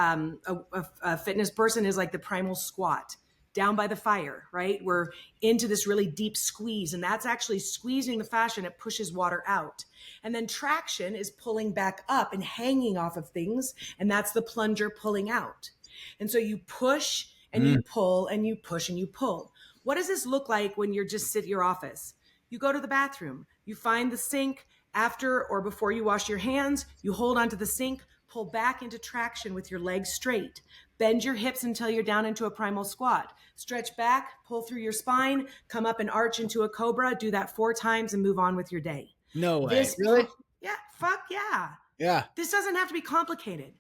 a fitness person, is like the primal squat down by the fire, right? We're into this really deep squeeze, and that's actually squeezing the fascia, and it pushes water out. And then traction is pulling back up and hanging off of things, and that's the plunger pulling out. And so you push and you Mm. pull and you push and you pull. What does this look like when you're just sit at your office? You go to the bathroom, you find the sink after or before you wash your hands, you hold onto the sink, pull back into traction with your legs straight. Bend your hips until you're down into a primal squat. Stretch back, pull through your spine, come up and arch into a cobra. Do that 4 times and move on with your day. No way. This, Really? yeah, fuck yeah. Yeah. This doesn't have to be complicated.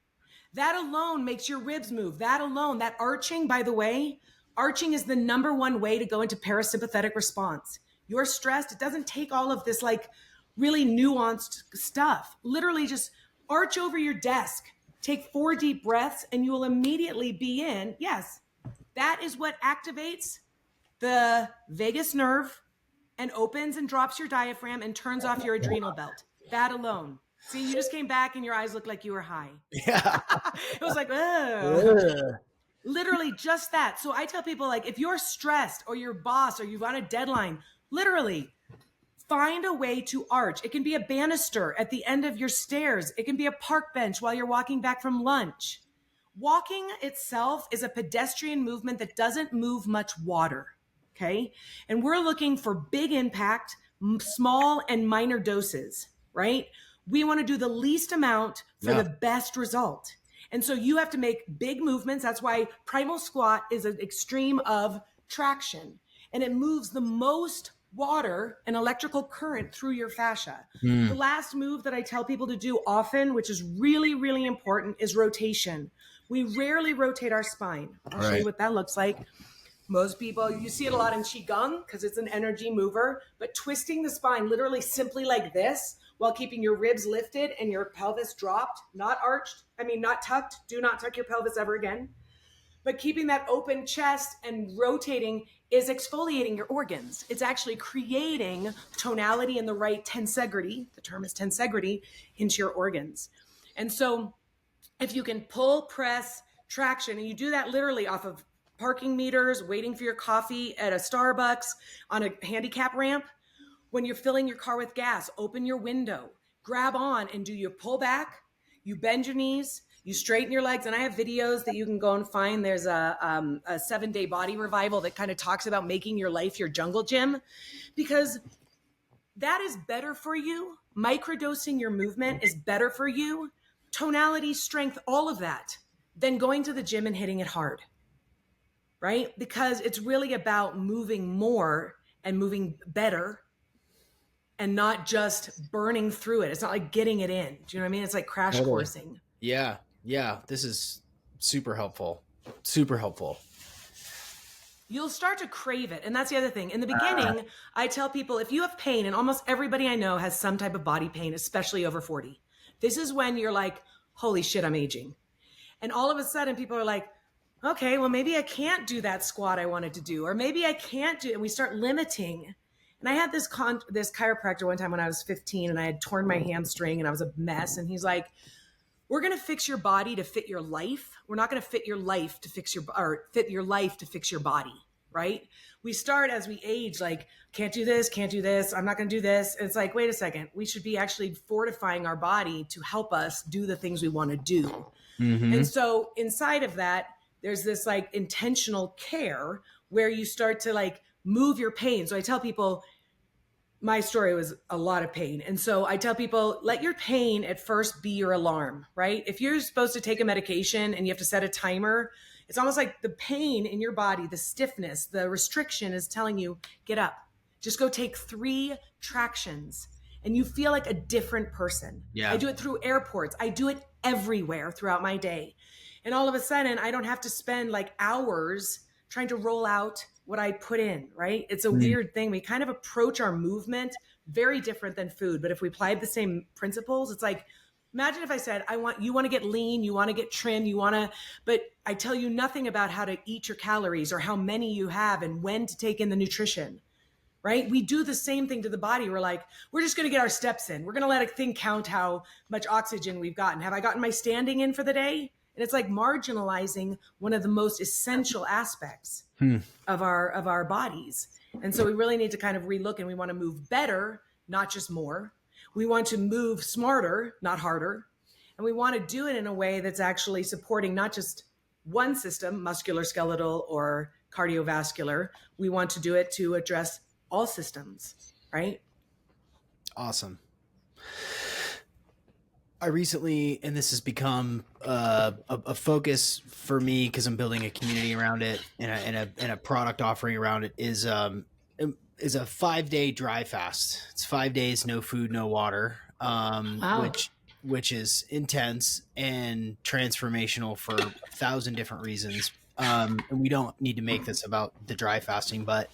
That alone makes your ribs move. That alone, that arching, by the way, arching is the #1 way to go into parasympathetic response. You're stressed. It doesn't take all of this like really nuanced stuff. Literally just arch over your desk. Take 4 deep breaths and you will immediately be in. Yes, that is what activates the vagus nerve and opens and drops your diaphragm and turns off your adrenal belt. That alone. See, you just came back and your eyes looked like you were high. Yeah. It was like, ugh. Ugh. Literally just that. So I tell people, like, if you're stressed or your boss or you've got a deadline, literally find a way to arch. It can be a banister at the end of your stairs. It can be a park bench while you're walking back from lunch. Walking itself is a pedestrian movement that doesn't move much water. Okay. And we're looking for big impact, small and minor doses, right? We want to do the least amount for Yeah. the best result. And so you have to make big movements. That's why primal squat is an extreme of traction, and it moves the most water and electrical current through your fascia. Mm. The last move that I tell people to do often, which is really, really important, is rotation. We rarely rotate our spine. I'll show Right. you what that looks like. Most people, you see it a lot in Qigong because it's an energy mover, but twisting the spine literally simply like this while keeping your ribs lifted and your pelvis dropped, not arched, not tucked. Do not tuck your pelvis ever again. But keeping that open chest and rotating is exfoliating your organs. It's actually creating tonality and the right tensegrity, the term is tensegrity, into your organs. And so if you can pull, press, traction, and you do that literally off of parking meters, waiting for your coffee at a Starbucks, on a handicap ramp, when you're filling your car with gas, open your window, grab on and do your pull back, you bend your knees, you straighten your legs. And I have videos that you can go and find. There's a 7-day body revival that kind of talks about making your life your jungle gym, because that is better for you. Microdosing your movement is better for you. Tonality, strength, all of that, than going to the gym and hitting it hard, right? Because it's really about moving more and moving better and not just burning through it. It's not like getting it in. Do you know what I mean? It's like crash Totally. coursing. Yeah. Yeah. This is super helpful. Super helpful. You'll start to crave it. And that's the other thing. In the beginning, I tell people if you have pain, and almost everybody I know has some type of body pain, especially over 40, this is when you're like, holy shit, I'm aging. And all of a sudden, people are like, okay, well, maybe I can't do that squat I wanted to do, or maybe I can't do it. And we start limiting. And I had this chiropractor one time when I was 15 and I had torn my hamstring and I was a mess. And he's like, we're going to fix your body to fit your life. We're not going to fit your life to fix fit your life to fix your body. Right. We start as we age, like, can't do this, can't do this. I'm not going to do this. And it's like, wait a second. We should be actually fortifying our body to help us do the things we want to do. Mm-hmm. And so inside of that, there's this like intentional care where you start to like move your pain. So I tell people, my story was a lot of pain. And so I tell people, let your pain at first be your alarm, right? If you're supposed to take a medication and you have to set a timer, it's almost like the pain in your body, the stiffness, the restriction is telling you, get up, just go take 3 tractions and you feel like a different person. Yeah. I do it through airports. I do it everywhere throughout my day. And all of a sudden I don't have to spend like hours trying to roll out what I put in, right? It's a weird thing. We kind of approach our movement very different than food. But if we applied the same principles, it's like, imagine if I said, you want to get lean, you want to get trim, but I tell you nothing about how to eat your calories or how many you have and when to take in the nutrition, right? We do the same thing to the body. We're like, we're just going to get our steps in. We're going to let a thing count how much oxygen we've gotten. Have I gotten my standing in for the day? And it's like marginalizing one of the most essential aspects of our bodies. And so we really need to kind of relook, and we want to move better, not just more. We want to move smarter, not harder. And we want to do it in a way that's actually supporting not just one system, musculoskeletal or cardiovascular. We want to do it to address all systems, right? Awesome. I recently, and this has become a focus for me because I'm building a community around it and a product offering around it, is a 5-day dry fast. It's 5 days, no food, no water, Wow. which is intense and transformational for 1,000 different reasons. And we don't need to make this about the dry fasting, but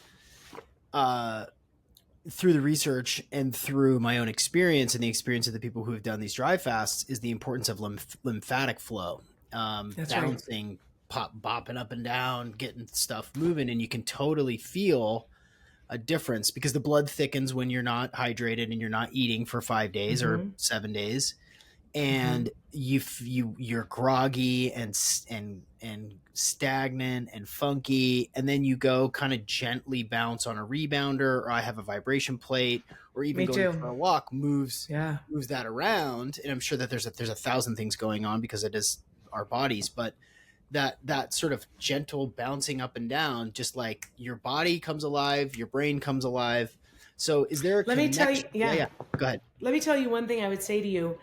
through the research and through my own experience and the experience of the people who have done these dry fasts, is the importance of lymphatic flow, That's bouncing, bopping up and down, getting stuff moving. And you can totally feel a difference because the blood thickens when you're not hydrated and you're not eating for 5 days or 7 days. And you're groggy and stagnant and funky, and then you go kind of gently bounce on a rebounder, or I have a vibration plate, or even going for a walk moves that around. And I'm sure that there's 1,000 things going on because it is our bodies, but that sort of gentle bouncing up and down, just like your body comes alive, your brain comes alive. So is there a connection? Me tell you, yeah, go ahead. Let me tell you one thing I would say to you.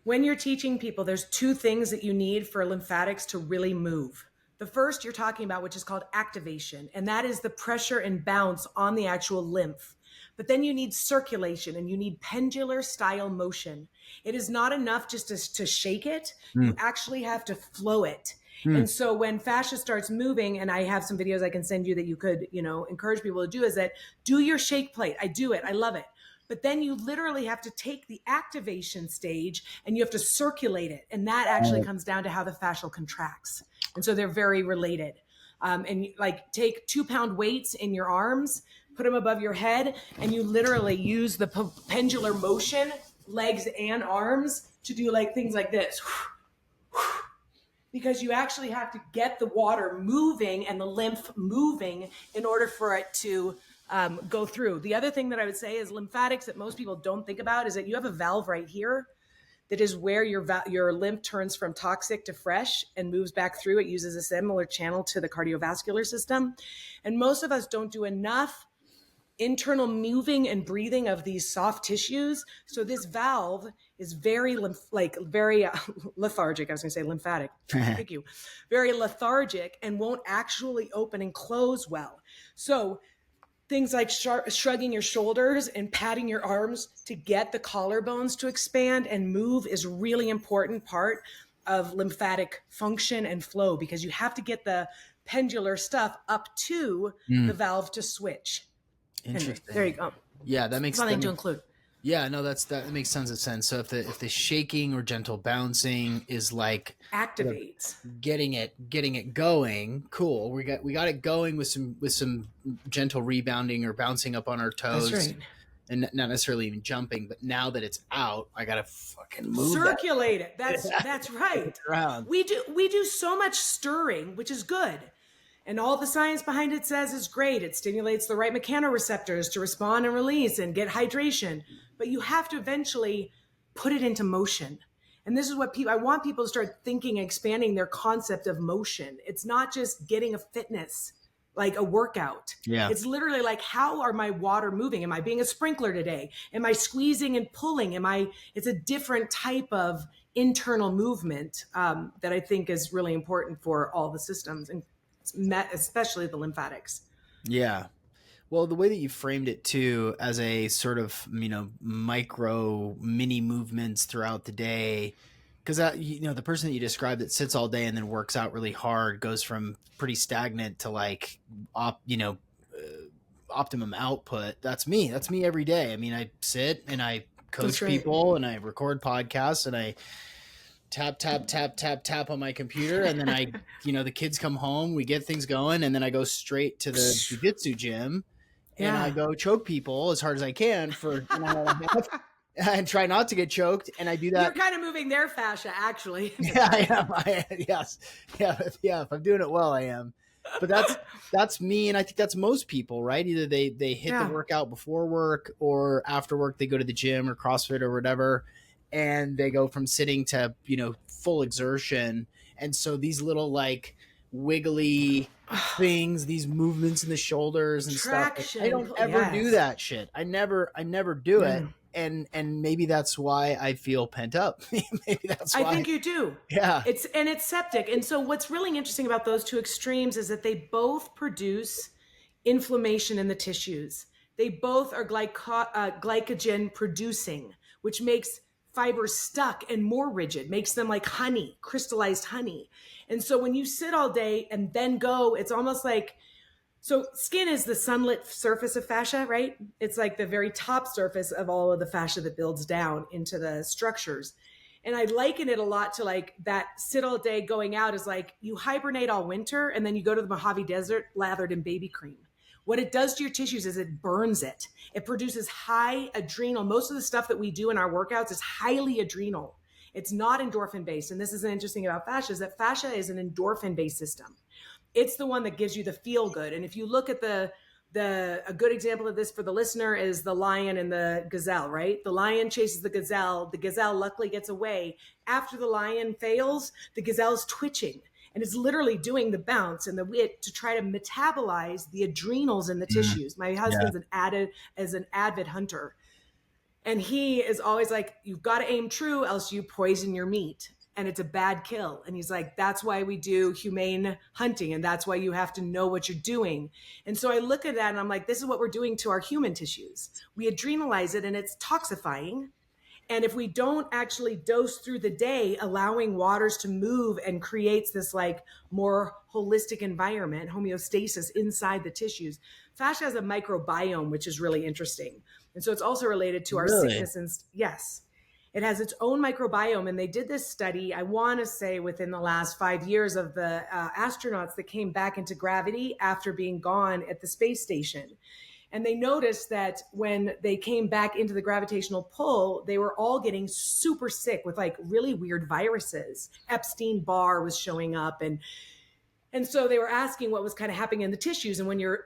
When you're teaching people, there's 2 things that you need for lymphatics to really move. The first you're talking about, which is called activation, and that is the pressure and bounce on the actual lymph. But then you need circulation and you need pendular style motion. It is not enough just to shake it. You actually have to flow it. And so when fascia starts moving, and I have some videos I can send you that you could, encourage people to do, is that do your shake plate. I do it. I love it. But then you literally have to take the activation stage and you have to circulate it. And that actually comes down to how the fascial contracts. And so they're very related. And like take 2-pound weights in your arms, put them above your head, and you literally use the pendular motion, legs and arms, to do like things like this. Because you actually have to get the water moving and the lymph moving in order for it to go through. The other thing that I would say is lymphatics that most people don't think about is that you have a valve right here that is where your lymph turns from toxic to fresh and moves back through. It uses a similar channel to the cardiovascular system. And most of us don't do enough internal moving and breathing of these soft tissues. So this valve is very lethargic. I was going to say lymphatic. Thank you. Very lethargic and won't actually open and close well. So things like shrugging your shoulders and patting your arms to get the collarbones to expand and move is really important part of lymphatic function and flow, because you have to get the pendular stuff up to the Mm, valve to switch. Anyway, there you interesting. go. Yeah, Something to include. yeah, no, that makes tons of sense. So if the shaking or gentle bouncing is like sort of Activates. getting it going, cool. We got it going with some gentle rebounding or bouncing up on our That's toes, right. and not necessarily even jumping. But now that it's out, I gotta fucking move that Circulate it. That's right. around. We do so much stirring, which is good. And all the science behind it says is great. It stimulates the right mechanoreceptors to respond and release and get hydration. But you have to eventually put it into motion. And this is what I want people to start thinking, expanding their concept of motion. It's not just getting a fitness, like a workout. Yeah, It's literally like, how are my water moving? Am I being a sprinkler today? Am I squeezing and pulling? It's a different type of internal movement that I think is really important for all the systems, and especially the lymphatics. yeah. Well, the way that you framed it too, as a sort of micro mini movements throughout the day, because the person that you described that sits all day and then works out really hard goes from pretty stagnant to like optimum output. That's me. That's me every day. I mean, I sit and I That's coach right. people and I record podcasts and I tap on my computer, and then the kids come home, we get things going, and then I go straight to the jiu-jitsu gym and I Yeah. go choke people as hard as I can for an hour and a half and try not to get choked. And I do You're that. kind of moving their fascia, actually. Yeah, I am. Yes. Yeah. If I'm doing it well, I am. But that's me. And I think that's most people, right? Either they hit the Yeah. workout before work, or after work, they go to the gym or CrossFit or whatever. And they go from sitting to, full exertion. And so these little like wiggly things, these movements in the shoulders and stuff, like, I Traction. don't ever do Yes. that shit. I never do it. Yeah. And maybe that's why I feel pent up. Maybe that's I why. think you do. Yeah. It's septic. And so what's really interesting about those two extremes is that they both produce inflammation in the tissues. They both are glycogen producing, which makes fibers stuck and more rigid, makes them like honey, crystallized honey. And so when you sit all day and then go, it's almost like, so skin is the sunlit surface of fascia, right? It's like the very top surface of all of the fascia that builds down into the structures. And I liken it a lot to like that sit all day going out is like you hibernate all winter and then you go to the Mojave Desert lathered in baby cream. What it does to your tissues is it burns it. It produces high adrenal. Most of the stuff that we do in our workouts is highly adrenal. It's not endorphin based. And this is interesting about fascia, is that fascia is an endorphin based system. It's the one that gives you the feel good. And if you look at a good example of this for the listener is the lion and the gazelle, right? The lion chases the gazelle luckily gets away. After the lion fails, the gazelle's twitching and it's literally doing the bounce and the wit to try to metabolize the adrenals in the tissues. My Yeah. husband's an avid hunter. And he is always like, you've got to aim true, else you poison your meat. And it's a bad kill. And he's like, that's why we do humane hunting. And that's why you have to know what you're doing. And so I look at that and I'm like, this is what we're doing to our human tissues. We adrenalize it and it's toxifying. And if we don't actually dose through the day, allowing waters to move and creates this like more holistic environment, homeostasis inside the tissues. Fascia has a microbiome, which is really interesting. And so it's also related to our Really? sickness. And yes, it has its own microbiome. And they did this study, I want to say within the last 5 years, of the astronauts that came back into gravity after being gone at the space station. And they noticed that when they came back into the gravitational pull, they were all getting super sick with like really weird viruses. Epstein-Barr was showing up, and so they were asking what was kind of happening in the tissues. And when you're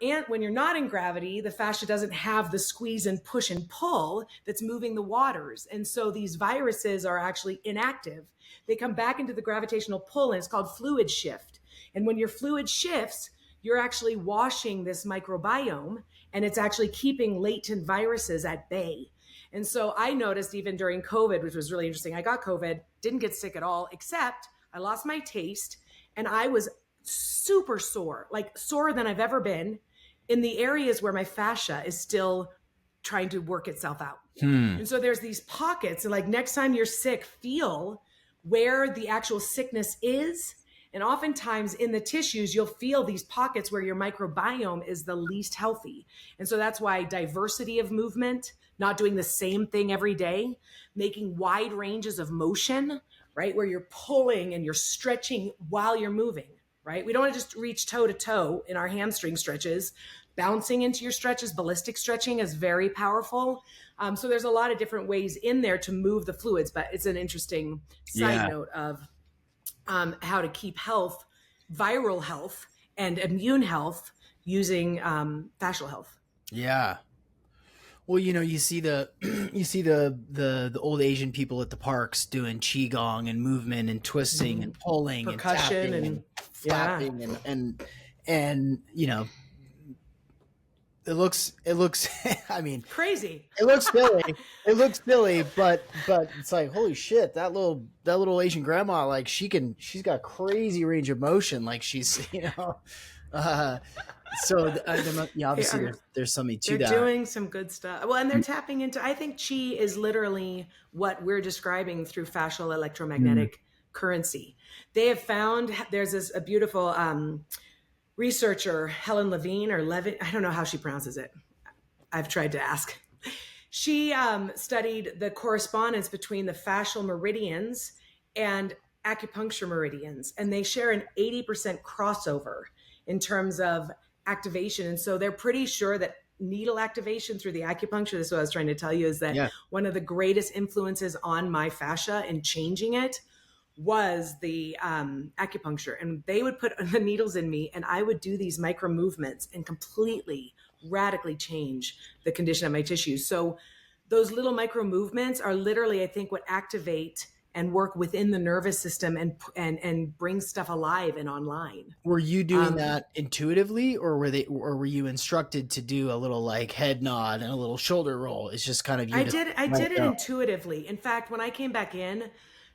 not in gravity, the fascia doesn't have the squeeze and push and pull that's moving the waters. And so these viruses are actually inactive. They come back into the gravitational pull, and it's called fluid shift. And when your fluid shifts, you're actually washing this microbiome, and it's actually keeping latent viruses at bay. And so I noticed even during COVID, which was really interesting, I got COVID, didn't get sick at all, except I lost my taste and I was super sore, like sorer than I've ever been. in the areas where my fascia is still trying to work itself out. And so there's these pockets, and like next time you're sick, feel where the actual sickness is. And oftentimes in the tissues, you'll feel these pockets where your microbiome is the least healthy. And so that's why diversity of movement, not doing the same thing every day, making wide ranges of motion, right? Where you're pulling and you're stretching while you're moving, right? We don't want to just reach toe to toe in our hamstring stretches. Bouncing into your stretches, ballistic stretching is very powerful. So there's a lot of different ways in there to move the fluids, but it's an interesting side note of how to keep health, viral health, and immune health using fascial health. Yeah. Well, you see the you see the old Asian people at the parks doing qigong and movement and twisting and pulling Percussion and tapping and flapping and it looks I mean crazy. it looks silly. It looks silly, but it's like, holy shit, that little Asian grandma, like she's got crazy range of motion, like she's obviously there's something to that. They're doing some good stuff. Well, and they're tapping into, I think chi is literally what we're describing through fascial electromagnetic currency. They have found, there's a beautiful researcher, Helen Levine or Levin, I don't know how she pronounces it. I've tried to ask. She studied the correspondence between the fascial meridians and acupuncture meridians, and they share an 80% crossover in terms of activation. And so they're pretty sure that needle activation through the acupuncture, this is what I was trying to tell you, is that one of the greatest influences on my fascia and changing it was the acupuncture. And they would put the needles in me and I would do these micro movements and completely radically change the condition of my tissues. So those little micro movements are literally, I think, what activate and work within the nervous system and bring stuff alive and online. Were you doing that intuitively, or were you instructed to do a little like head nod and a little shoulder roll? It's just kind of I did it intuitively. In fact, when I came back in,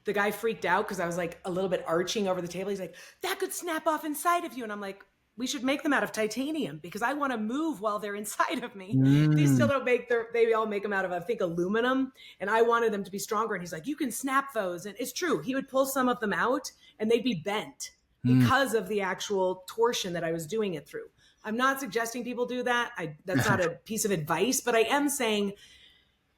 the guy freaked out because I was like a little bit arching over the table. He's like, that could snap off inside of you. And I'm like, we should make them out of titanium because I want to move while they're inside of me. These still don't they all make them out of, I think, aluminum. And I wanted them to be stronger. And he's like, you can snap those. And it's true. He would pull some of them out and they'd be bent because of the actual torsion that I was doing it through. I'm not suggesting people do that. That's not a piece of advice, but I am saying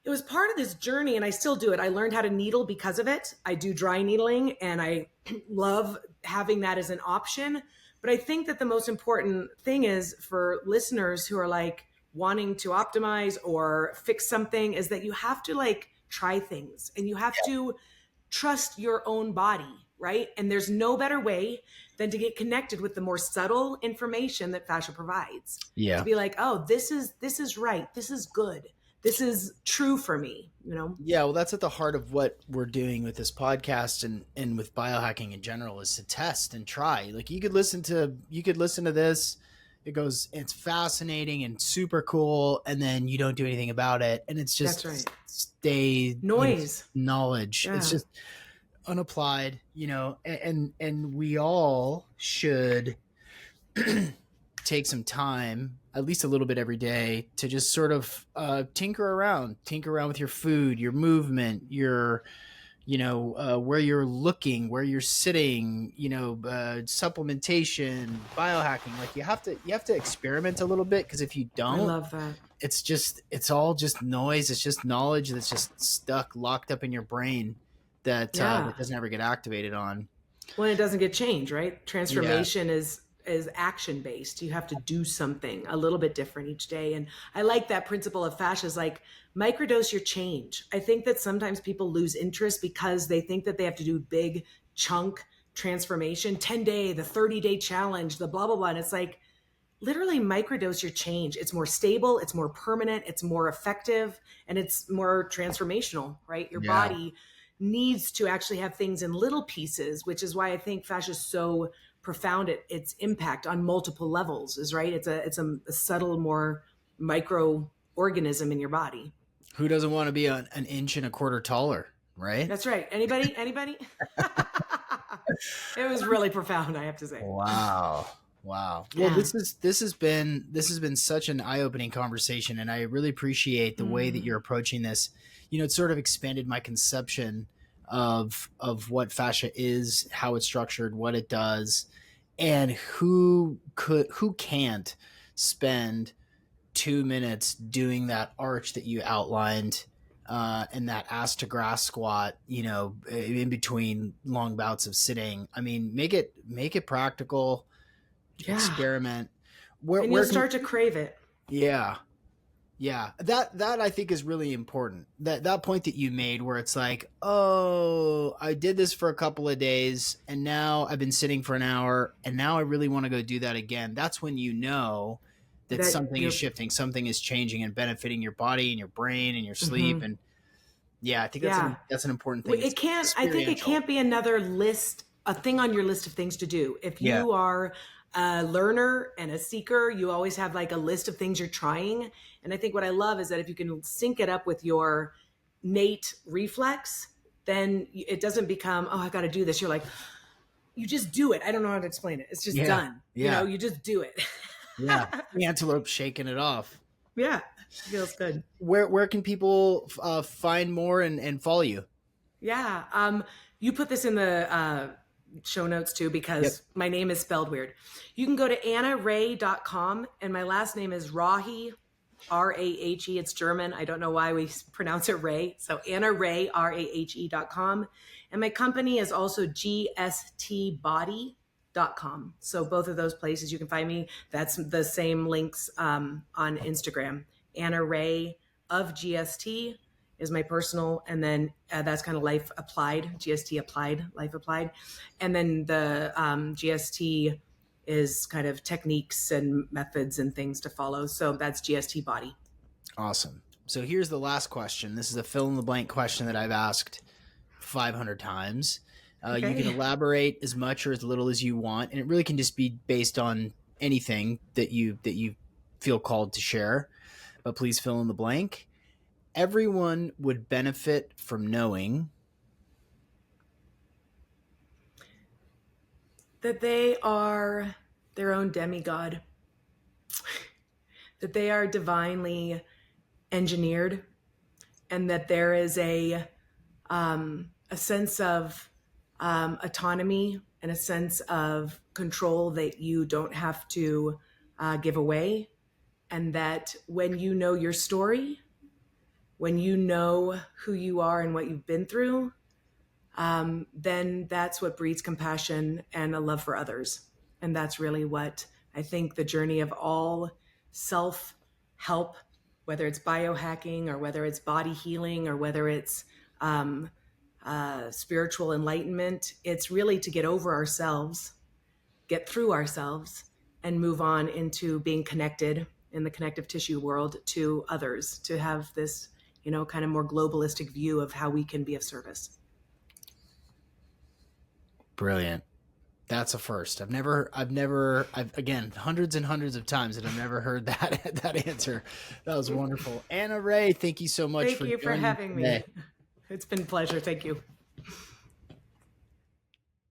it was part of this journey and I still do it. I learned how to needle because of it. I do dry needling and I love having that as an option. But I think that the most important thing is for listeners who are like wanting to optimize or fix something is that you have to like try things and you have to trust your own body, right? And there's no better way than to get connected with the more subtle information that fascia provides. Yeah. To be like, oh, this is right. This is good. This is true for me, Yeah, well, that's at the heart of what we're doing with this podcast and with biohacking in general is to test and try. Like you could listen to this, it's fascinating and super cool, and then you don't do anything about it, and it's just noise, knowledge. Yeah. It's just unapplied, and we all should take some time, at least a little bit every day, to just sort of tinker around with your food, your movement, your, where you're looking, where you're sitting, supplementation, biohacking. Like you have to experiment a little bit, because if you don't, I love that. It's all just noise. It's just knowledge that's just locked up in your brain that doesn't ever get activated on. Well, it doesn't get changed, right? Transformation is action based. You have to do something a little bit different each day. And I like that principle of fascia is like microdose your change. I think that sometimes people lose interest because they think that they have to do big chunk transformation, 10-day, the 30-day challenge, the blah, blah, blah. And it's like literally microdose your change. It's more stable. It's more permanent. It's more effective. And it's more transformational, right? Your body needs to actually have things in little pieces, which is why I think fascia is so profound at its impact on multiple levels is right. It's a subtle, more micro organism in your body. Who doesn't want to be an inch and a quarter taller, right? That's right. Anybody? It was really profound, I have to say. Wow. Wow. Well, Yeah. this has been such an eye-opening conversation, and I really appreciate the way that you're approaching this. You know, it sort of expanded my conception of what fascia is, how it's structured, what it does, and who can't spend 2 minutes doing that arch that you outlined, and that ass to grass squat, you know, in between long bouts of sitting. I mean, make it practical, Yeah. experiment. And you'll Where can start to crave it. yeah, yeah, that I think is really important. That point that you made, where it's like, oh, I did this for a couple of days, and now I've been sitting for an hour, and now I really want to go do that again. That's when you know that That something is you're, shifting, something is changing, and benefiting your body and your brain and your sleep. mhm. And yeah, I think Yeah. that's an important thing. It's It can't, I think it experiential. can't be another list, a thing on your list of things to do. If Yeah, you are a learner and a seeker, you always have like a list of things you're trying. And I think what I love is that if you can sync it up with your innate reflex, then it doesn't become, oh, I got to do this. You're like, you just do it. I don't know how to explain it. It's just yeah, done. yeah, You just do it. yeah. The antelope shaking it off. Yeah. Feels good. Where can people find more and follow you? Yeah. You put this in the show notes too, Yep. because my name is spelled weird. You can go to annarahe.com, and my last name is Rahe, Rahe. It's German. I don't know why we pronounce it Ray. So annarahe, Rahe.com. And my company is also gstbody.com. So both of those places you can find me. That's the same links on Instagram. Anna Ray of GST is my personal, and then that's kind of life applied, GST applied, life applied. And then the GST is kind of techniques and methods and things to follow. So that's GST body. Awesome. So here's the last question. This is a fill in the blank question that I've asked 500 times. You can Okay. elaborate as much or as little as you want, and it really can just be based on anything that you feel called to share. But please fill in the blank. Everyone would benefit from knowing That they are their own demigod, that they are divinely engineered, and that there is a sense of autonomy and a sense of control that you don't have to give away. And that when you know your story, when you know who you are and what you've been through, then that's what breeds compassion and a love for others. And that's really what I think the journey of all self help, whether it's biohacking or whether it's body healing or whether it's spiritual enlightenment, it's really to get over ourselves, get through ourselves, and move on into being connected in the connective tissue world to others, to have this, kind of more globalistic view of how we can be of service. brilliant. That's a first. I've again hundreds and hundreds of times that I've never heard that answer. That was wonderful. Anna Rahe, thank you so much Thank for you for joining me having today. me. It's been a pleasure. Thank you.